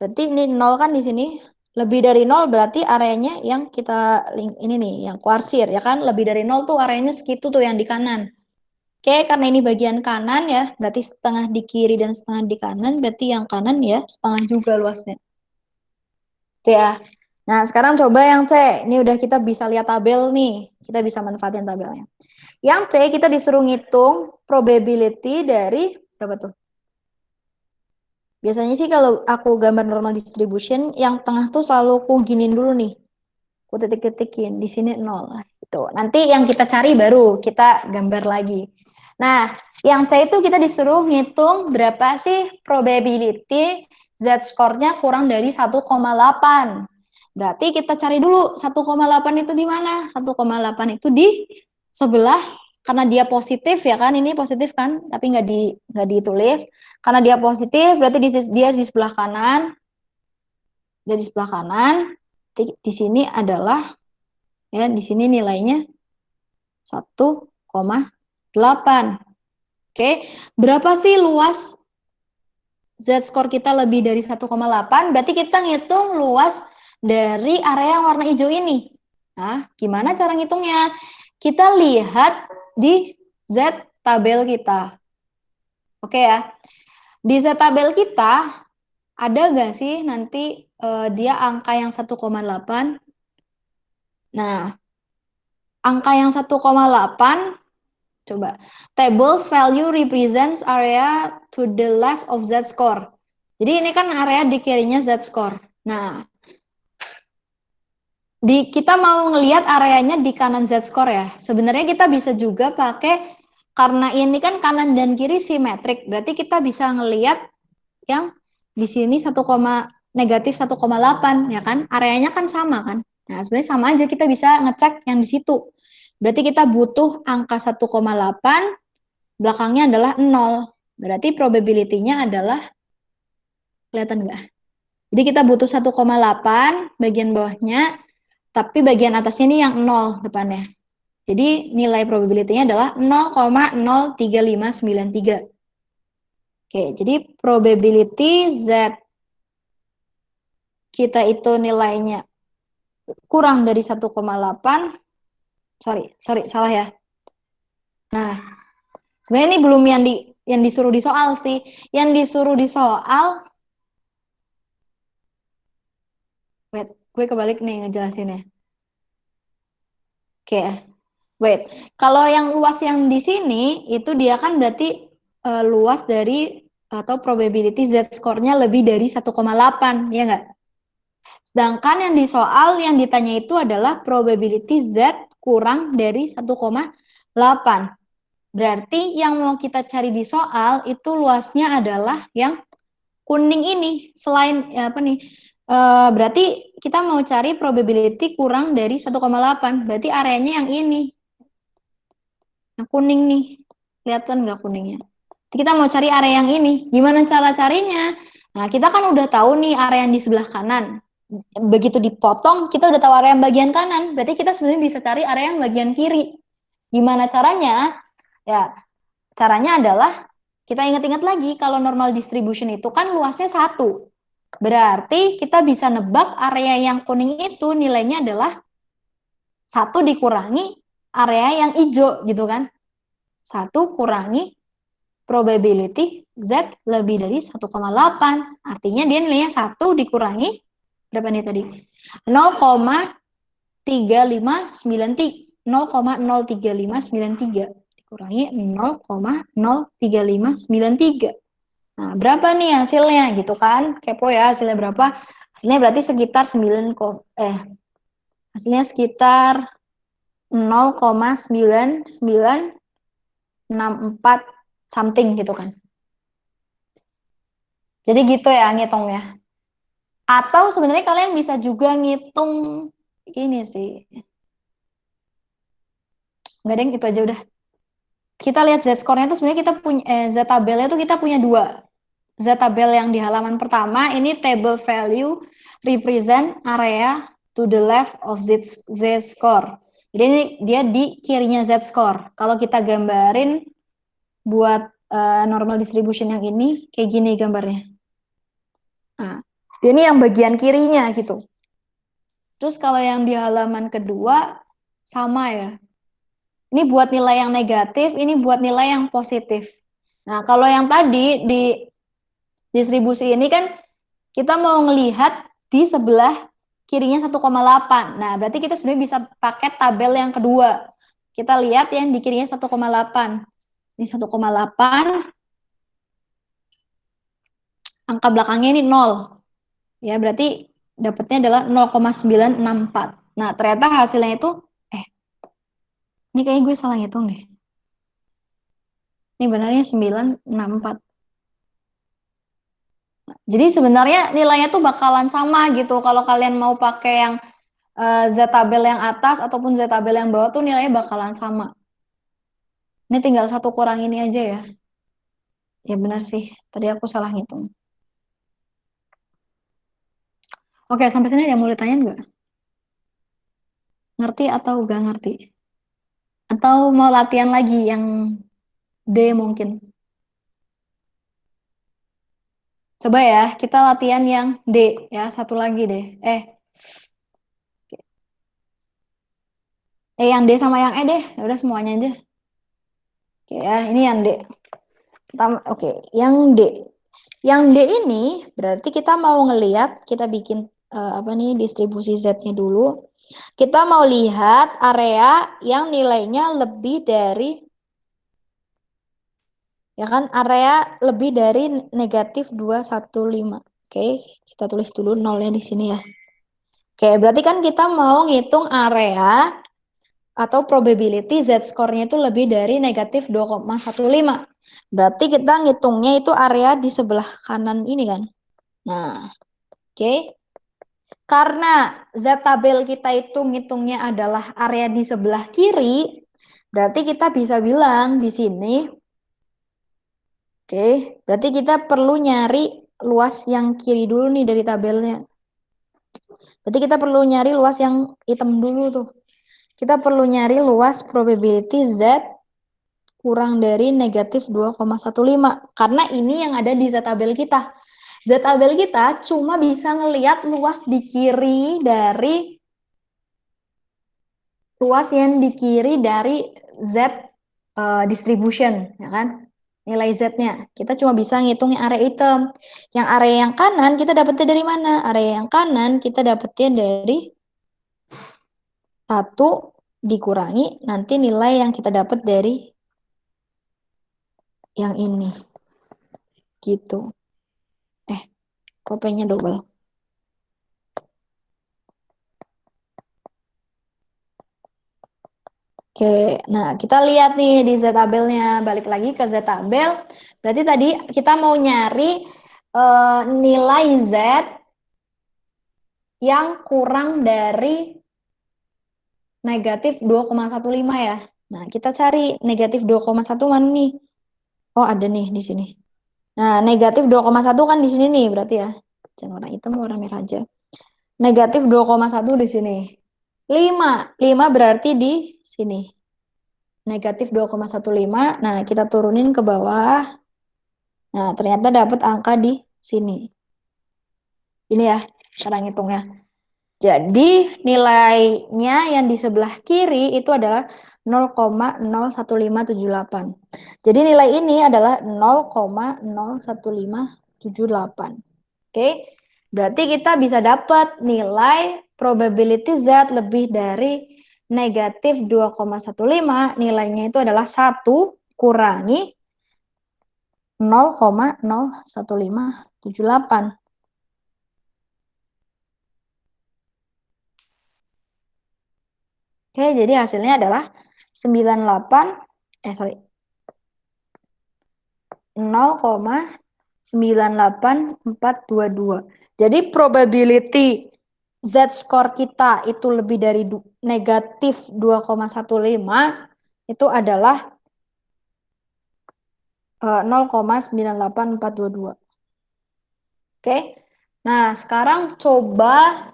Berarti ini 0 kan di sini. Lebih dari 0 berarti areanya yang kita ini nih, yang kuarsir ya kan. Lebih dari 0 tuh areanya segitu tuh yang di kanan. Oke, karena ini bagian kanan ya, berarti setengah di kiri dan setengah di kanan, berarti yang kanan ya setengah juga luasnya. Itu ya. Nah, sekarang coba yang C. Ini udah kita bisa lihat tabel nih. Kita bisa manfaatin tabelnya. Yang C kita disuruh ngitung probability dari berapa tuh? Biasanya sih kalau aku gambar normal distribution, yang tengah tuh selalu aku giniin dulu nih. Aku titik-titikin. Di sini 0. Gitu. Nanti yang kita cari baru kita gambar lagi. Nah, yang C itu kita disuruh ngitung berapa sih probability Z-score-nya kurang dari 1,8. Berarti kita cari dulu 1,8 itu di mana? 1,8 itu di sebelah karena dia positif ya kan, ini positif kan, tapi nggak ditulis. Karena dia positif, berarti dia di sebelah kanan. Dia di sebelah kanan. Di sini adalah ya, di sini nilainya 1,8. Oke, berapa sih luas Z-score kita lebih dari 1,8? Berarti kita ngitung luas dari area yang warna hijau ini. Nah, gimana cara ngitungnya? Kita lihat di Z tabel kita. Oke ya, di Z tabel kita ada nggak sih nanti dia angka yang 1,8? Nah, angka yang 1,8, coba. Tables value represents area to the left of Z-score. Jadi ini kan area di kirinya Z-score. Nah, kita mau ngelihat areanya di kanan Z-score ya. Sebenarnya kita bisa juga pakai, karena ini kan kanan dan kiri simetrik. Berarti kita bisa ngelihat yang di sini negatif 1,8 ya kan. Areanya kan sama kan. Nah, sebenarnya sama aja, kita bisa ngecek yang di situ. Berarti kita butuh angka 1,8, belakangnya adalah 0. Berarti probability-nya adalah, kelihatan nggak? Jadi kita butuh 1,8 bagian bawahnya, tapi bagian atasnya ini yang 0 depannya. Jadi nilai probability-nya adalah 0,03593. Oke, jadi probability Z kita itu nilainya kurang dari 1,8. Sorry, salah ya. Nah, sebenarnya ini belum yang disuruh di soal sih. Yang disuruh di soal, wait, gue kebalik nih ngejelasinnya. Oke, wait. Kalau yang luas yang di sini itu dia kan berarti luas dari atau probability Z-score-nya lebih dari 1,8, ya nggak? Sedangkan yang di soal yang ditanya itu adalah probability Z kurang dari 1,8. Berarti yang mau kita cari di soal itu luasnya adalah yang kuning ini. Selain apa nih? Berarti kita mau cari probability kurang dari 1,8. Berarti areanya yang ini. Yang kuning nih. Kelihatan nggak kuningnya? Kita mau cari area yang ini. Gimana cara carinya? Nah, kita kan udah tahu nih area yang di sebelah kanan. Begitu dipotong, kita udah tahu area yang bagian kanan. Berarti kita sebenarnya bisa cari area yang bagian kiri. Gimana caranya? Ya, caranya adalah kita ingat-ingat lagi kalau normal distribution itu kan luasnya 1. Berarti kita bisa nebak area yang kuning itu nilainya adalah 1 dikurangi area yang hijau gitu kan. 1 kurangi probability Z lebih dari 1,8. Artinya dia nilainya 1 dikurangi berapa nih tadi? 0,3593. 0,03593 dikurangi 0,03593. Nah, berapa nih hasilnya gitu kan? Kepo ya hasilnya berapa? Hasilnya berarti sekitar hasilnya sekitar 0,9964 something gitu kan. Jadi gitu ya ngitungnya. Atau sebenarnya kalian bisa juga ngitung ini sih. Enggak, deng, itu aja udah. Kita lihat Z-score-nya itu sebenarnya kita punya Z-tabelnya itu kita punya 2. Z-tabel yang di halaman pertama ini table value represent area to the left of Z-score. Jadi ini dia di kirinya Z-score. Kalau kita gambarin buat normal distribution yang ini kayak gini gambarnya. Nah, ini yang bagian kirinya gitu. Terus kalau yang di halaman kedua sama ya. Ini buat nilai yang negatif, ini buat nilai yang positif. Nah, kalau yang tadi di distribusi ini kan kita mau ngelihat di sebelah kirinya 1,8. Nah, berarti kita sebenarnya bisa pakai tabel yang kedua. Kita lihat yang di kirinya 1,8. Ini 1,8. Angka belakangnya ini 0. Ya, berarti dapatnya adalah 0,964. Nah, ternyata hasilnya itu ini kayaknya gue salah ngitung deh. Ini benarnya 964. Jadi sebenarnya nilainya tuh bakalan sama gitu. Kalau kalian mau pakai yang Z tabel yang atas ataupun Z tabel yang bawah tuh nilainya bakalan sama. Ini tinggal satu kurang ini aja ya. Ya benar sih. Tadi aku salah ngitung. Oke, sampai sini ada yang mau ditanyain nggak? Ngerti atau gak ngerti? Atau mau latihan lagi yang D mungkin? Coba ya, kita latihan yang D ya. Satu lagi deh. Yang D sama yang E deh. Ya udah semuanya aja. Oke ya, ini yang D. Pertama, oke, yang D. Yang D ini berarti kita mau ngelihat, kita bikin apa nih distribusi Z-nya dulu. Kita mau lihat area yang nilainya lebih dari, ya kan, area lebih dari negatif 215. Oke, kita tulis dulu nolnya di sini ya. Oke, berarti kan kita mau ngitung area atau probability Z-score-nya itu lebih dari negatif 2,15. Berarti kita ngitungnya itu area di sebelah kanan ini kan. Nah, oke. Karena Z-tabel kita itu ngitungnya adalah area di sebelah kiri, berarti kita bisa bilang di sini, oke, berarti kita perlu nyari luas yang kiri dulu nih dari tabelnya. Berarti kita perlu nyari luas yang hitam dulu tuh. Kita perlu nyari luas probability Z kurang dari negatif 2,15. Karena ini yang ada di Z-tabel kita. Z-tabel kita cuma bisa ngelihat luas di kiri dari luas yang di kiri dari Z distribution, ya kan? Nilai Z-nya. Kita cuma bisa ngitung yang area hitam. Yang area yang kanan kita dapetnya dari mana? Area yang kanan kita dapetnya dari 1 dikurangi nanti nilai yang kita dapat dari yang ini. Gitu. Kok P-nya double? Oke, nah kita lihat nih di Z-tabelnya. Balik lagi ke Z-tabel. Berarti tadi kita mau nyari nilai Z yang kurang dari negatif 2,15 ya. Nah, kita cari negatif 2,1 mana nih? Oh, ada nih di sini. Nah, negatif 2,1 kan di sini nih berarti ya. Jangan warna hitam, warna merah aja. Negatif 2,1 di sini. 5 berarti di sini. Negatif 2,15. Nah, kita turunin ke bawah. Nah, ternyata dapat angka di sini. Ini ya cara ngitungnya. Jadi nilainya yang di sebelah kiri itu adalah 0,01578. Jadi nilai ini adalah 0,01578. Oke, berarti kita bisa dapat nilai probability Z lebih dari negatif 2,15. Nilainya itu adalah 1 kurangi 0,01578. Oke, jadi hasilnya adalah 98, sorry, 0,98422. Jadi probability Z-score kita itu lebih dari negatif 2,15 itu adalah 0,98422. Oke. Nah, sekarang coba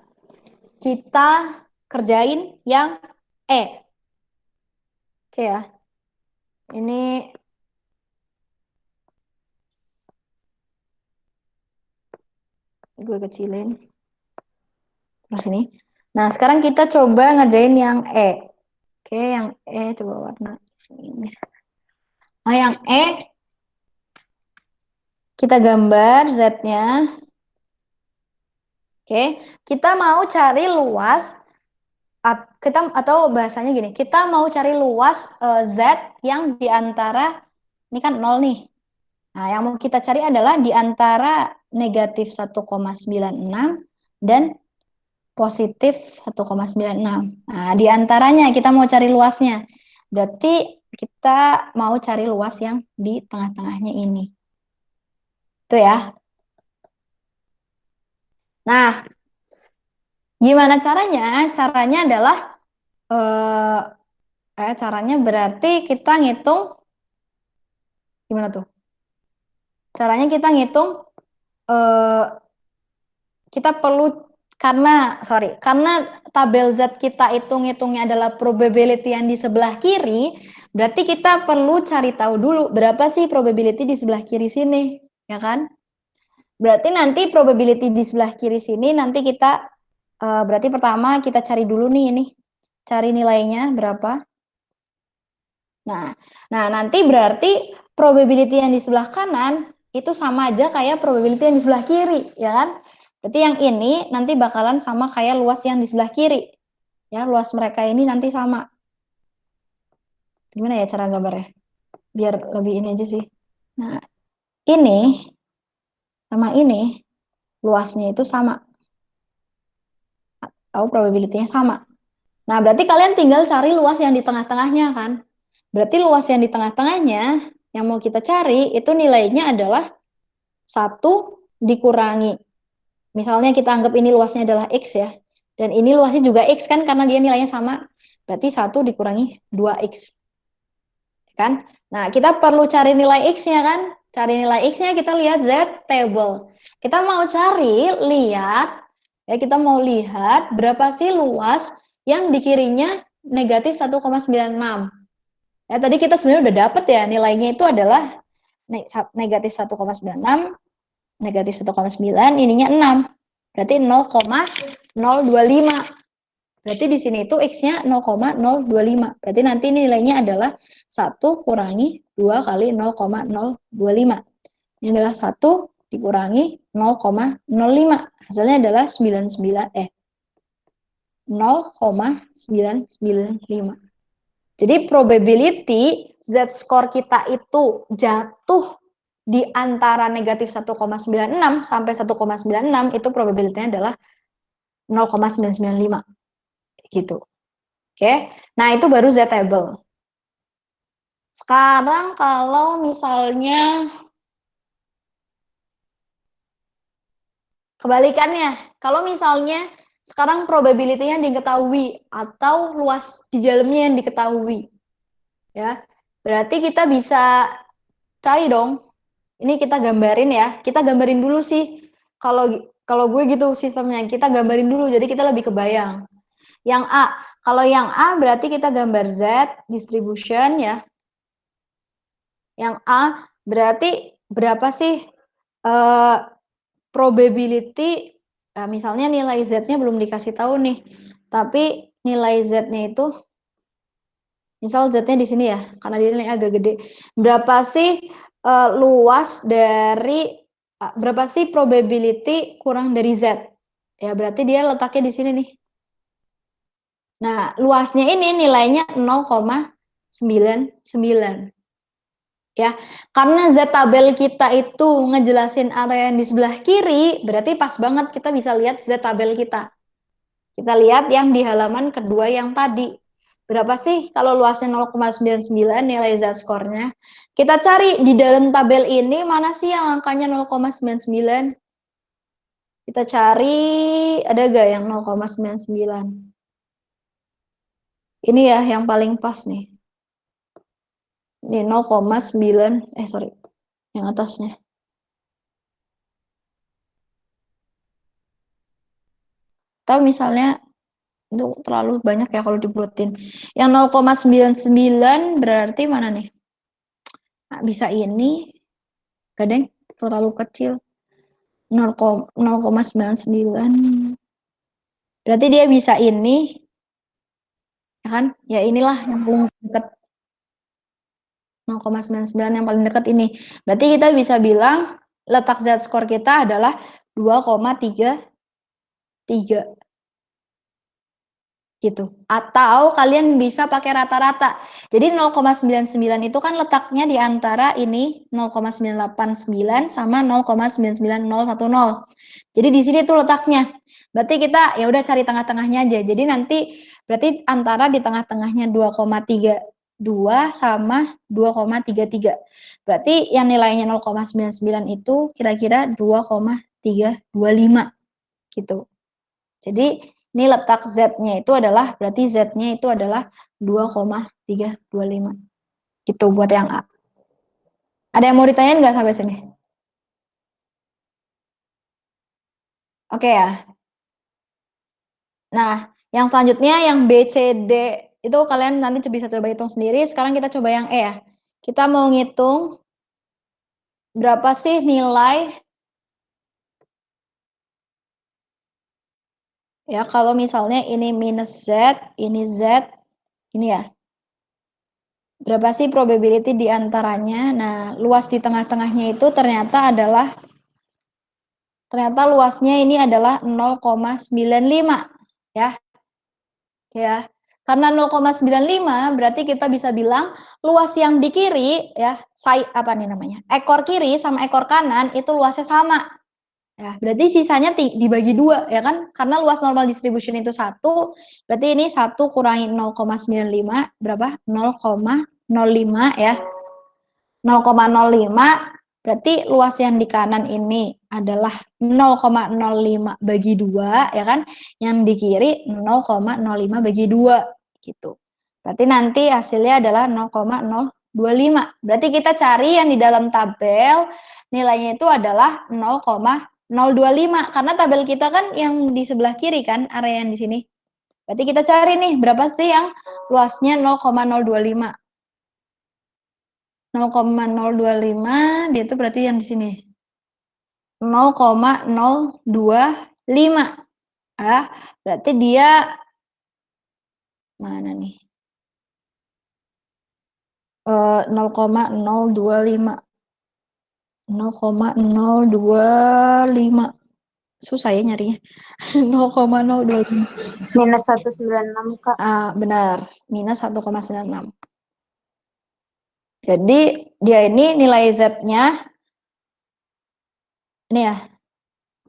kita kerjain yang E. Oke ya. Ini gue kecilin. Terus ini. Nah, sekarang kita coba ngerjain yang E. Oke, yang E coba warna ini. Nah, yang E kita gambar Z-nya. Oke, kita mau cari luas kita atau bahasanya gini, kita mau cari luas Z yang di antara ini kan 0 nih. Nah, yang mau kita cari adalah di antara negatif 1,96 dan positif 1,96. Nah, di antaranya kita mau cari luasnya. Berarti kita mau cari luas yang di tengah-tengahnya ini. Itu ya. Nah, gimana caranya? Caranya adalah caranya berarti kita ngitung Gimana tuh? Caranya kita ngitung, kita perlu, karena tabel Z kita itu ngitungnya adalah probability yang di sebelah kiri, berarti kita perlu cari tahu dulu berapa sih probability di sebelah kiri sini, ya kan? Berarti nanti probability di sebelah kiri sini nanti kita, berarti pertama kita cari dulu nih ini, cari nilainya berapa. Nah, nanti berarti probability yang di sebelah kanan itu sama aja kayak probability yang di sebelah kiri, ya kan? Berarti yang ini nanti bakalan sama kayak luas yang di sebelah kiri. Ya, luas mereka ini nanti sama. Gimana ya cara gambarnya? Biar lebih ini aja sih. Nah, ini sama ini luasnya itu sama. Tahu probability-nya sama. Nah, berarti kalian tinggal cari luas yang di tengah-tengahnya kan? Berarti luas yang di tengah-tengahnya yang mau kita cari itu nilainya adalah 1 dikurangi. Misalnya kita anggap ini luasnya adalah X ya. Dan ini luasnya juga X kan karena dia nilainya sama. Berarti 1 dikurangi 2X. Kan? Nah, kita perlu cari nilai X-nya kan? Cari nilai X-nya kita lihat Z table. Kita mau lihat berapa sih luas yang di kirinya negatif 1,96. Ya, tadi kita sebenarnya udah dapet ya nilainya itu adalah negatif 1,96, negatif 1,9, ininya 6. Berarti 0,025. Berarti di sini itu X-nya 0,025. Berarti nanti nilainya adalah 1 kurangi 2 kali 0,025. Ini adalah 1 dikurangi 0,05. Hasilnya adalah 0,995. Jadi probability Z-score kita itu jatuh di antara negatif 1,96 sampai 1,96 itu probability-nya adalah 0,995 gitu. Oke. Nah, itu baru Z-table. Sekarang kalau misalnya kebalikannya, kalau misalnya sekarang probability-nya diketahui atau luas di dalamnya yang diketahui. Ya. Berarti kita bisa cari dong. Ini kita gambarin ya. Kita gambarin dulu sih. Kalau gue gitu sistemnya, kita gambarin dulu jadi kita lebih kebayang. Yang A, kalau yang A berarti kita gambar Z distribution ya. Yang A berarti berapa sih probability, misalnya nilai Z-nya belum dikasih tahu nih. Tapi nilai Z-nya itu misal Z-nya di sini ya, karena dia nilai agak gede. Berapa sih luas dari berapa sih probability kurang dari Z? Ya, berarti dia letaknya di sini nih. Nah, luasnya ini nilainya 0,99. Ya, karena Z tabel kita itu ngejelasin area yang di sebelah kiri, berarti pas banget kita bisa lihat Z tabel kita. Kita lihat yang di halaman kedua yang tadi. Berapa sih kalau luasnya 0,99 nilai Z-score-nya? Kita cari di dalam tabel ini mana sih yang angkanya 0,99? Kita cari, ada gak yang 0,99? Ini ya yang paling pas nih. Ini 0,9, sorry, yang atasnya. Atau misalnya itu terlalu banyak ya kalau dibuletin. Yang 0,99 berarti mana nih? Nah, bisa ini, kadang terlalu kecil. 0,99. Berarti dia bisa ini, ya kan? Ya inilah yang paling dekat. 0,99 yang paling dekat ini. Berarti kita bisa bilang letak Z-score kita adalah 2,33 gitu. Atau kalian bisa pakai rata-rata. Jadi 0,99 itu kan letaknya di antara ini 0,989 sama 0,99010. Jadi di sini tuh letaknya. Berarti kita ya udah cari tengah-tengahnya aja. Jadi nanti berarti antara di tengah-tengahnya 2,32 sama 2,33. Berarti yang nilainya 0,99 itu kira-kira 2,325 gitu. Jadi ini letak Z-nya itu adalah, berarti Z-nya itu adalah 2,325. Gitu buat yang A. Ada yang mau ditanyain nggak sampai sini? Oke ya. Nah, yang selanjutnya yang B, C, D itu kalian nanti bisa coba hitung sendiri. Sekarang kita coba yang E ya. Kita mau ngitung berapa sih nilai ya kalau misalnya ini minus Z, ini Z, ini ya. Berapa sih probability di antaranya? Nah, luas di tengah-tengahnya itu ternyata luasnya ini adalah 0,95 ya. Ya. Karena 0,95 berarti kita bisa bilang luas yang di kiri ya, apa nih namanya? Ekor kiri sama ekor kanan itu luasnya sama. Ya, berarti sisanya dibagi 2 ya kan? Karena luas normal distribution itu 1, berarti ini 1 kurangi 0,95 berapa? 0,05 ya. 0,05 berarti luas yang di kanan ini adalah 0,05 bagi 2 ya kan, yang di kiri 0,05 bagi 2 gitu. Berarti nanti hasilnya adalah 0,025. Berarti kita cari yang di dalam tabel nilainya itu adalah 0,025 karena tabel kita kan yang di sebelah kiri kan, area yang di sini. Berarti kita cari nih berapa sih yang luasnya 0,025. 0,025 dia itu berarti yang di sini 0,025 ah, berarti dia mana nih 0,025 0,025 susah ya nyarinya 0,025
minus 196 Kak.
Benar minus 1,96. Jadi dia ini nilai Z-nya ini ya.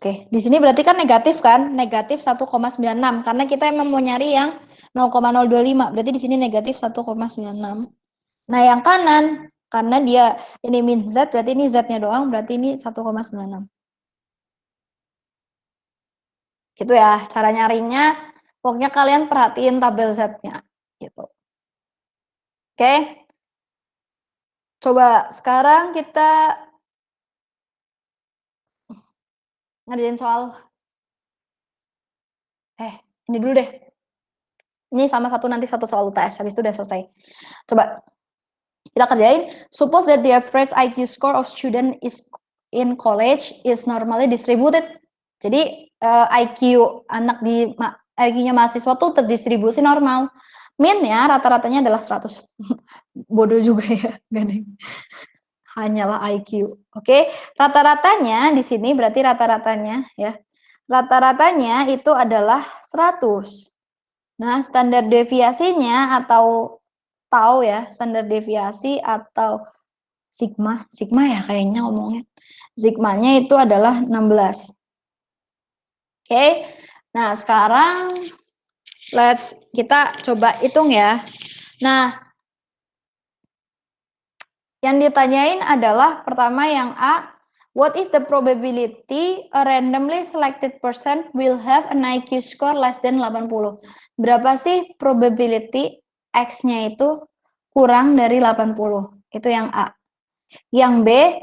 Oke, di sini berarti kan negatif kan? Negatif 1,96 karena kita emang mau nyari yang 0,025. Berarti di sini negatif 1,96. Nah, yang kanan karena dia ini min Z, berarti ini Z-nya doang, berarti ini 1,96. Gitu ya, cara nyarinya. Pokoknya kalian perhatiin tabel Z-nya gitu. Oke. Coba sekarang kita ngerjain soal ini dulu deh. Ini sama satu nanti satu soal UTS, habis itu udah selesai. Coba kita kerjain. Suppose that the average IQ score of student is in college is normally distributed. Jadi IQ anak di IQ-nya mahasiswa tuh terdistribusi normal. Min-nya rata-ratanya adalah 100. Bodoh juga ya, gandeng. Hanyalah IQ. Oke, rata-ratanya di sini berarti rata-ratanya ya. Rata-ratanya itu adalah 100. Nah, standar deviasinya atau tahu ya, standar deviasi atau sigma ya kayaknya ngomongnya. Sigmanya itu adalah 16. Oke. Nah, sekarang kita coba hitung ya. Nah, yang ditanyain adalah pertama yang A, what is the probability a randomly selected person will have an IQ score less than 80? Berapa sih probability X-nya itu kurang dari 80? Itu yang A. Yang B,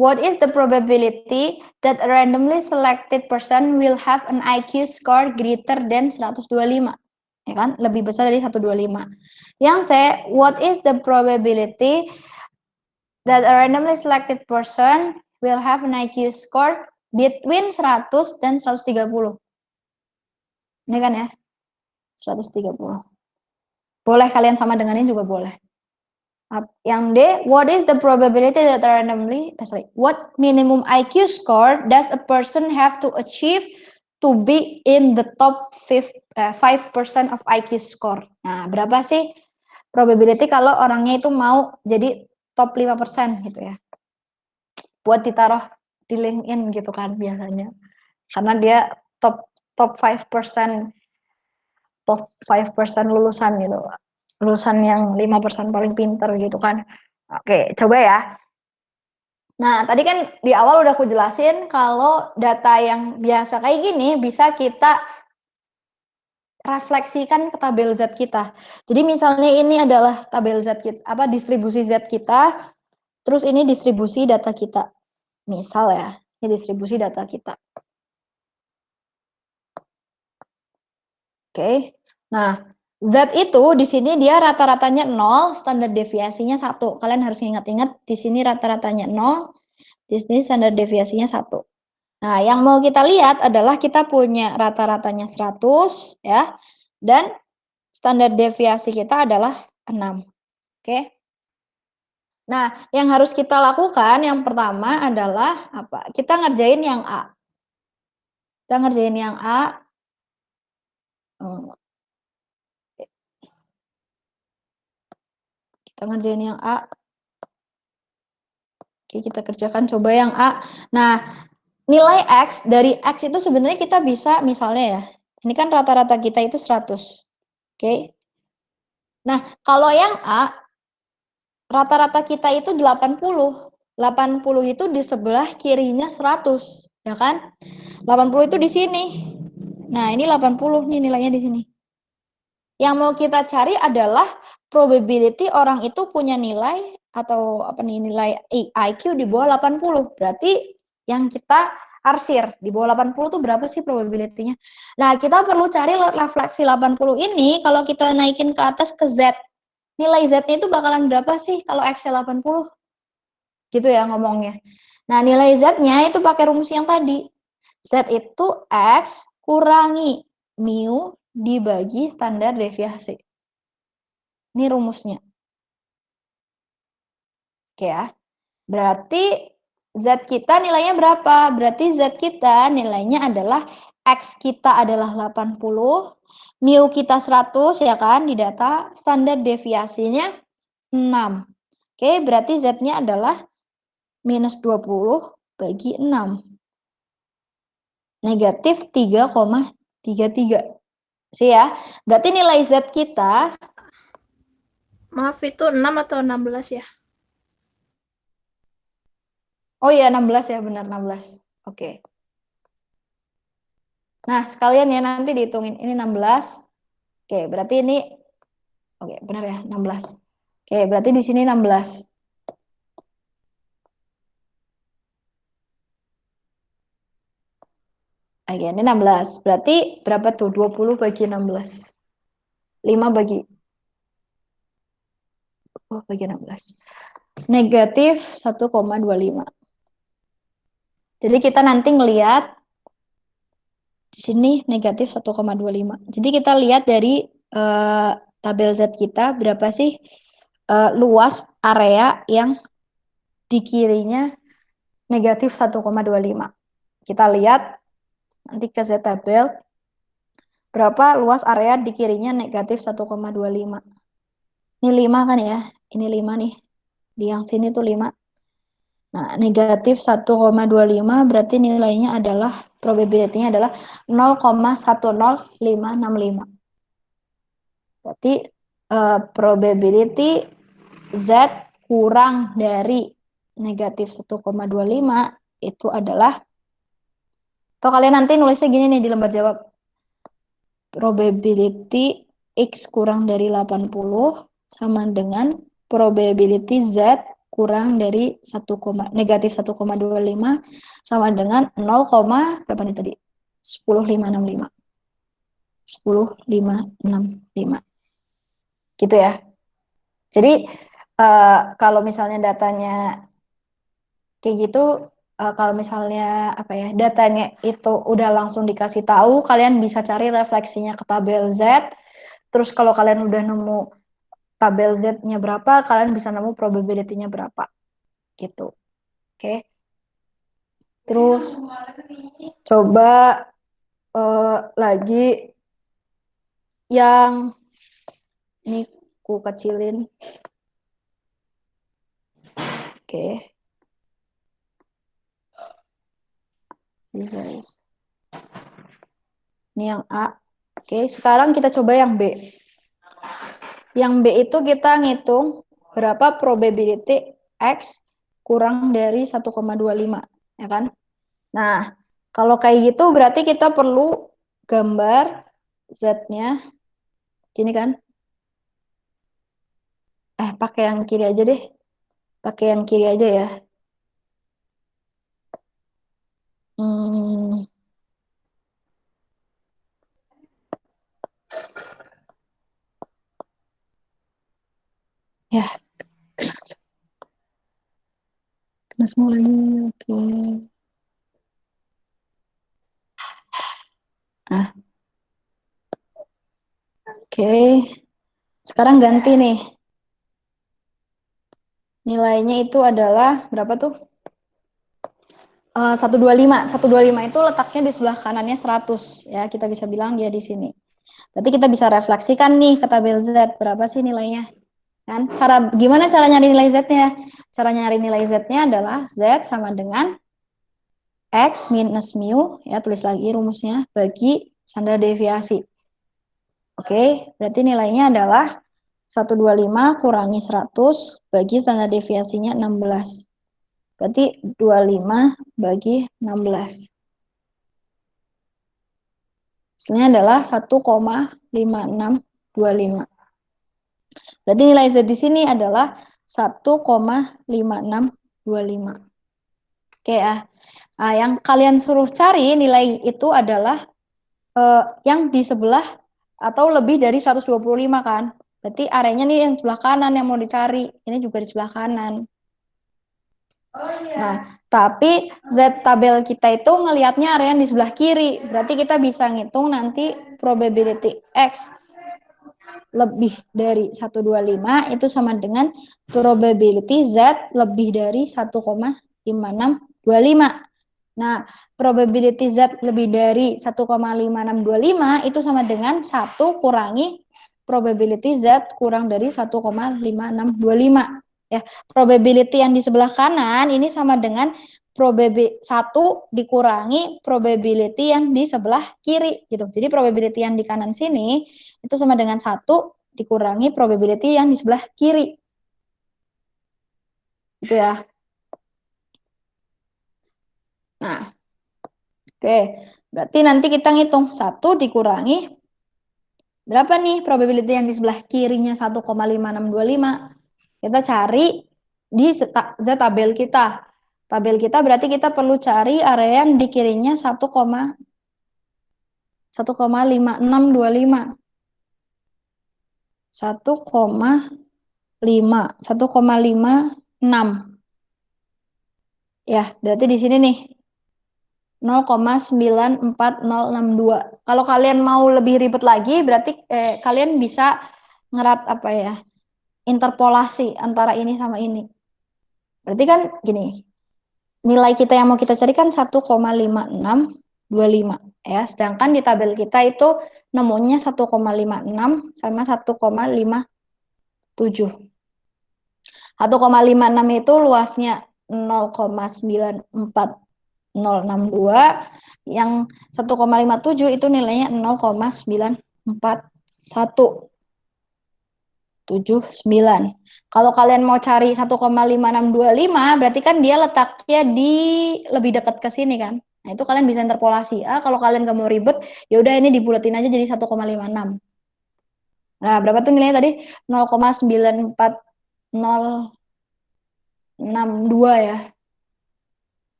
what is the probability that a randomly selected person will have an IQ score greater than 125? Ya kan? Lebih besar dari 125. Yang C, what is the probability that a randomly selected person will have an IQ score between 100 dan 130? Ini kan ya? 130. Boleh kalian sama dengannya juga boleh. Yang D, what is the probability that what minimum IQ score does a person have to achieve to be in the top 5% of IQ score? Nah, berapa sih probability kalau orangnya itu mau jadi top 5% gitu ya? Buat ditaruh di LinkedIn gitu kan biasanya. Karena dia top 5% lulusan gitu. Lulusan yang 5% paling pinter gitu kan. Oke, coba ya. Nah, tadi kan di awal udah aku jelasin kalau data yang biasa kayak gini bisa kita refleksikan ke tabel Z kita. Jadi misalnya ini adalah tabel Z kita, distribusi Z kita. Terus ini distribusi data kita. Misal ya, ini distribusi data kita. Oke. Nah, Z itu di sini dia rata-ratanya 0, standar deviasinya 1. Kalian harus ingat-ingat di sini rata-ratanya 0, di sini standar deviasinya 1. Nah, yang mau kita lihat adalah kita punya rata-ratanya 100 ya. Dan standar deviasi kita adalah 6. Oke. Nah, yang harus kita lakukan yang pertama adalah apa? Kita ngerjain yang A. Kita ngerjain yang A. Kita ngerjain yang A. Oke, kita kerjakan coba yang A. Nah, nilai X, dari X itu sebenarnya kita bisa misalnya ya. Ini kan rata-rata kita itu 100. Oke. Nah, kalau yang A, rata-rata kita itu 80. 80 itu di sebelah kirinya 100, ya kan? 80 itu di sini. Nah, ini 80 nih nilainya di sini. Yang mau kita cari adalah probability orang itu punya nilai atau apa nih, nilai IQ di bawah 80. Berarti yang kita arsir di bawah 80 itu berapa sih probability-nya? Nah, kita perlu cari refleksi 80 ini kalau kita naikin ke atas ke Z. Nilai Z-nya itu bakalan berapa sih kalau X-nya 80? Gitu ya ngomongnya. Nah, nilai Z-nya itu pakai rumus yang tadi. Z itu X kurangi mu dibagi standar deviasi. Ini rumusnya. Oke ya. Berarti Z kita nilainya berapa? Berarti Z kita nilainya adalah X kita adalah 80, mu kita 100 ya kan di data, standar deviasinya 6. Oke, berarti Z-nya adalah minus 20 bagi 6. Negatif 3,33. Sih ya. Berarti nilai Z kita,
Maaf, itu 6 atau 16 ya?
oh iya 16 ya, benar 16. Oke. Nah, sekalian ya nanti dihitungin. Ini 16. Oke, berarti ini, oke benar ya 16. Oke, berarti di sini 16. Oke, ini 16. Berarti berapa tuh? 20 bagi 16. 5 bagi, bagi 16. Negatif 1,25. Jadi kita nanti ngelihat di sini negatif 1,25. Jadi kita lihat dari tabel Z kita berapa sih luas area yang di kirinya negatif 1,25. Kita lihat nanti ke Z tabel berapa luas area di kirinya negatif 1,25. Ini 5 kan ya? Ini 5 nih. Di yang sini tuh 5. Nah, negatif 1,25 berarti nilainya adalah, probability-nya adalah 0,10565. Berarti probability Z kurang dari negatif 1,25 itu adalah, atau kalian nanti nulisnya gini nih di lembar jawab, probability X kurang dari 80 sama dengan probability Z kurang dari negatif 1,25 sama dengan 0, berapa nih tadi? 10,565. 10,565. Gitu ya. Jadi kalau misalnya datanya kayak gitu, kalau misalnya apa ya, datanya itu udah langsung dikasih tahu, kalian bisa cari refleksinya ke tabel Z. Terus kalau kalian udah nemu tabel Z-nya berapa, kalian bisa nemu probability-nya berapa. Gitu. Oke. Terus coba lagi yang ini ku kecilin. Oke. This. Ini yang A. Oke, sekarang kita coba yang B. Yang B itu kita ngitung berapa probability X kurang dari 1,25, ya kan? Nah, kalau kayak gitu berarti kita perlu gambar Z-nya. Gini kan? Pakai yang kiri aja deh. Pakai yang kiri aja ya. Hmm, ya, kena semua lagi. Oke. Ah, oke. Sekarang ganti nih. Nilainya itu adalah berapa tuh? 125. 125 itu letaknya di sebelah kanannya 100 ya. Kita bisa bilang dia di sini. Berarti kita bisa refleksikan nih ke tabel Z berapa sih nilainya? Kan? Gimana cara nyari nilai Z-nya? Cara nyari nilai Z-nya adalah Z sama dengan X minus mu, ya tulis lagi rumusnya, bagi standar deviasi. Oke, berarti nilainya adalah 125 kurangi 100 bagi standar deviasinya 16. Berarti 25 bagi 16. Hasilnya adalah 1,5625. Berarti nilai Z di sini adalah 1,5625. Oke ya. Nah, yang kalian suruh cari nilai itu adalah yang di sebelah atau lebih dari 125 kan. Berarti areanya nih yang sebelah kanan yang mau dicari. Ini juga di sebelah kanan. Nah, tapi Z tabel kita itu ngelihatnya area yang di sebelah kiri. Berarti kita bisa ngitung nanti probability X lebih dari 125 itu sama dengan probability Z lebih dari 1,5625. Nah, probability Z lebih dari 1,5625 itu sama dengan 1 kurangi probability Z kurang dari 1,5625. Ya, probability yang di sebelah kanan ini sama dengan probability 1 dikurangi probability yang di sebelah kiri gitu. Jadi probability yang di kanan sini itu sama dengan 1 dikurangi probability yang di sebelah kiri. Gitu ya. Nah, oke. Berarti nanti kita ngitung 1 dikurangi berapa nih probability yang di sebelah kirinya 1,5625. Kita cari di Z tabel kita. Tabel kita berarti kita perlu cari area yang di kirinya 1,5625. 1,56. Ya, berarti di sini nih 0,94062. Kalau kalian mau lebih ribet lagi, berarti kalian bisa ngerat apa ya? Interpolasi antara ini sama ini. Berarti kan gini, nilai kita yang mau kita cari kan 1,5625 ya. Sedangkan di tabel kita itu nemunya 1,56 sama 1,57. 1,56 itu luasnya 0,94062, yang 1,57 itu nilainya 0,94179. Kalau kalian mau cari 1,5625 berarti kan dia letaknya di lebih dekat ke sini kan. Nah, itu kalian bisa interpolasi. Kalau kalian nggak mau ribet, ya udah ini dibulatin aja jadi 1,56. Nah, berapa tuh nilainya tadi? 0,94062 ya.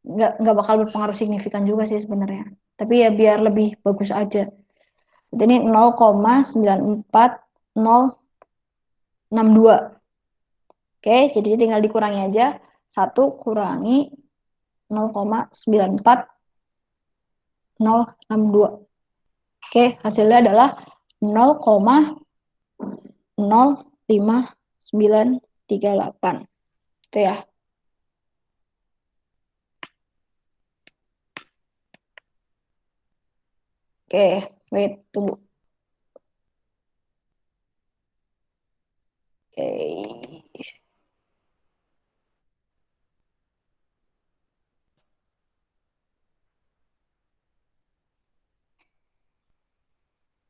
Nggak bakal berpengaruh signifikan juga sih sebenarnya. Tapi ya biar lebih bagus aja. Jadi ini 0,94062. Oke, jadi tinggal dikurangi aja. 1 kurangi 0,94062. Oke, hasilnya adalah 0,05938. Itu ya. Oke, wait, tunggu.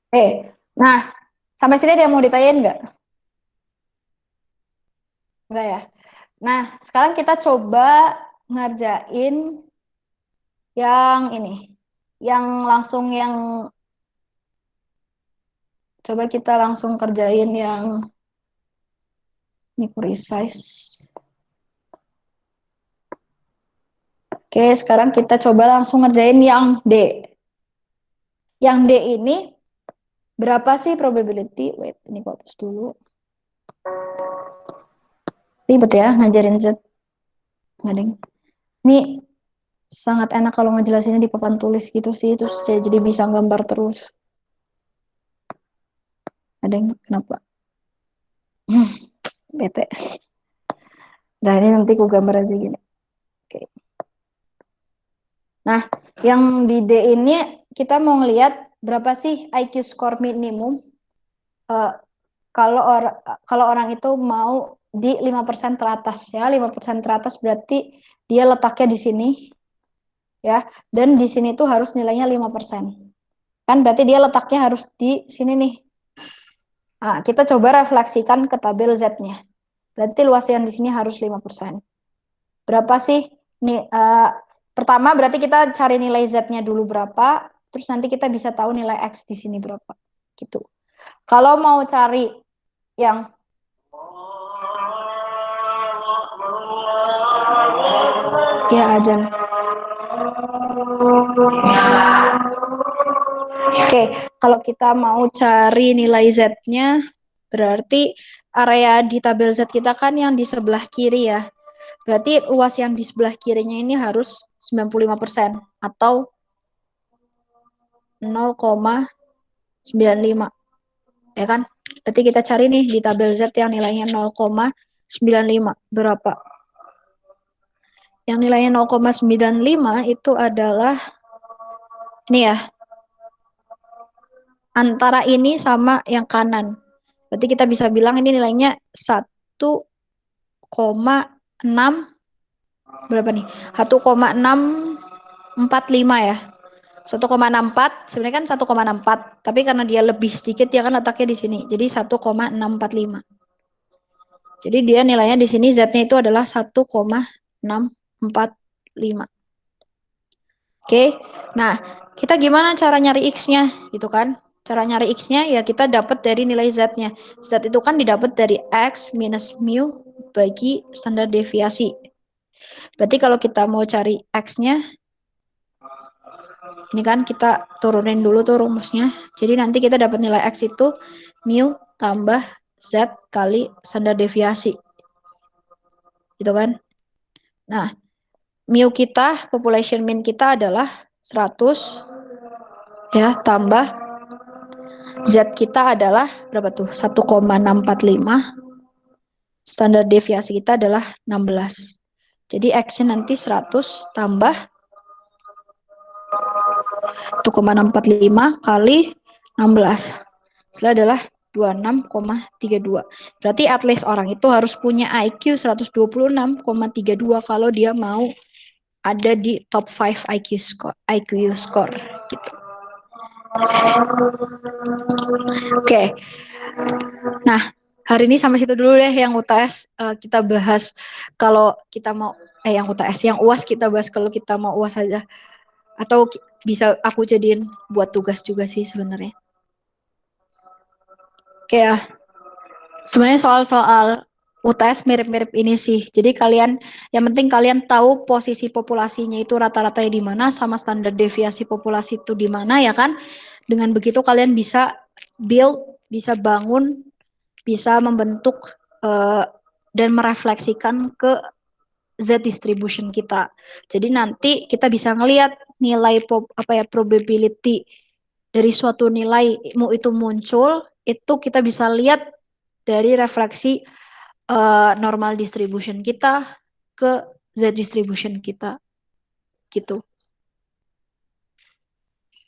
Oke. Nah, sampai sini ada yang mau ditanyain nggak? Enggak ya? Nah, sekarang kita coba ngerjain yang ini. Yang langsung yang coba kita langsung kerjain yang ini precise. Oke, sekarang kita coba langsung ngerjain yang D. Yang D ini berapa sih probability? Wait, ini kok hapus dulu. Ribet ya ngajarin Z. Nggak deng. Ini sangat enak kalau ngejelasinnya di papan tulis gitu sih, terus jadi bisa gambar terus. Ada yang kenapa? Bete. Nah, ini nanti aku gambar aja gini. Oke. Nah, yang di D ini kita mau ngelihat berapa sih IQ score minimum kalau orang itu mau di 5% teratas ya. 5% teratas berarti dia letaknya di sini ya. Dan di sini tuh harus nilainya 5%. Kan berarti dia letaknya harus di sini nih. Nah, kita coba refleksikan ke tabel Z-nya. Berarti luas yang di sini harus 5%. Berapa sih? Nih, pertama berarti kita cari nilai Z-nya dulu berapa, terus nanti kita bisa tahu nilai X di sini berapa. Gitu. Kalau mau cari yang ya ajan. Oke, kalau kita mau cari nilai Z-nya, berarti area di tabel Z kita kan yang di sebelah kiri ya. Berarti luas yang di sebelah kirinya ini harus 95% atau 0,95. Ya kan? Berarti kita cari nih di tabel Z yang nilainya 0,95. Berapa? Yang nilainya 0,95 itu adalah ini ya. Antara ini sama yang kanan. Berarti kita bisa bilang ini nilainya 1,6 berapa nih? 1,645 ya. 1,64 sebenarnya kan 1,64, tapi karena dia lebih sedikit dia kan letaknya di sini. Jadi 1,645. Jadi dia nilainya di sini Z-nya itu adalah 1,645. Oke. Nah, kita gimana cara nyari X-nya gitu kan? Cara nyari X-nya ya kita dapat dari nilai Z-nya. Z itu kan didapat dari X minus mu bagi standar deviasi. Berarti kalau kita mau cari X-nya, ini kan kita turunin dulu tuh rumusnya. Jadi nanti kita dapat nilai X itu mu tambah Z kali standar deviasi. Gitu kan? Nah, mu kita, population mean kita adalah 100 ya, tambah Z kita adalah berapa tuh? 1,645. Standar deviasi kita adalah 16. Jadi X-nya nanti 100 tambah 1,645 kali 16. Hasilnya adalah 26,32. Berarti at least orang itu harus punya IQ 126,32 kalau dia mau ada di top 5 IQ score gitu. Oke. Nah, hari ini sampai situ dulu deh yang UTS kita bahas kalau kita mau yang UTS, yang UAS kita bahas kalau kita mau UAS aja. Atau bisa aku jadiin buat tugas juga sih sebenarnya. Oke ya. Sebenarnya soal-soal UTS mirip-mirip ini sih. Jadi yang penting kalian tahu posisi populasinya itu rata-ratanya di mana sama standar deviasi populasi itu di mana ya kan. Dengan begitu kalian bisa bisa bangun, bisa membentuk dan merefleksikan ke Z distribution kita. Jadi nanti kita bisa ngelihat nilai probability dari suatu nilai itu muncul, itu kita bisa lihat dari refleksi normal distribution kita ke Z distribution kita gitu.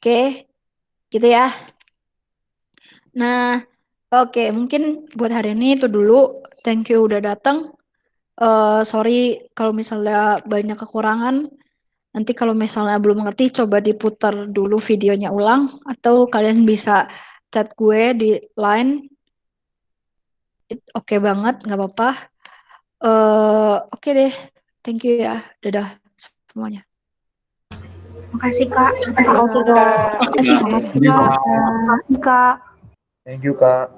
Oke, gitu ya. Nah, oke, mungkin buat hari ini itu dulu. Thank you udah datang. Sorry kalau misalnya banyak kekurangan. Nanti kalau misalnya belum mengerti, coba diputar dulu videonya ulang. Atau kalian bisa chat gue di line. Oke banget, nggak apa-apa. Oke deh, thank you ya. Dadah semuanya.
Makasih, Kak.
Makasih, Kak.
Makasih, Kak.
Makasih, Kak.
Thank you, Kak.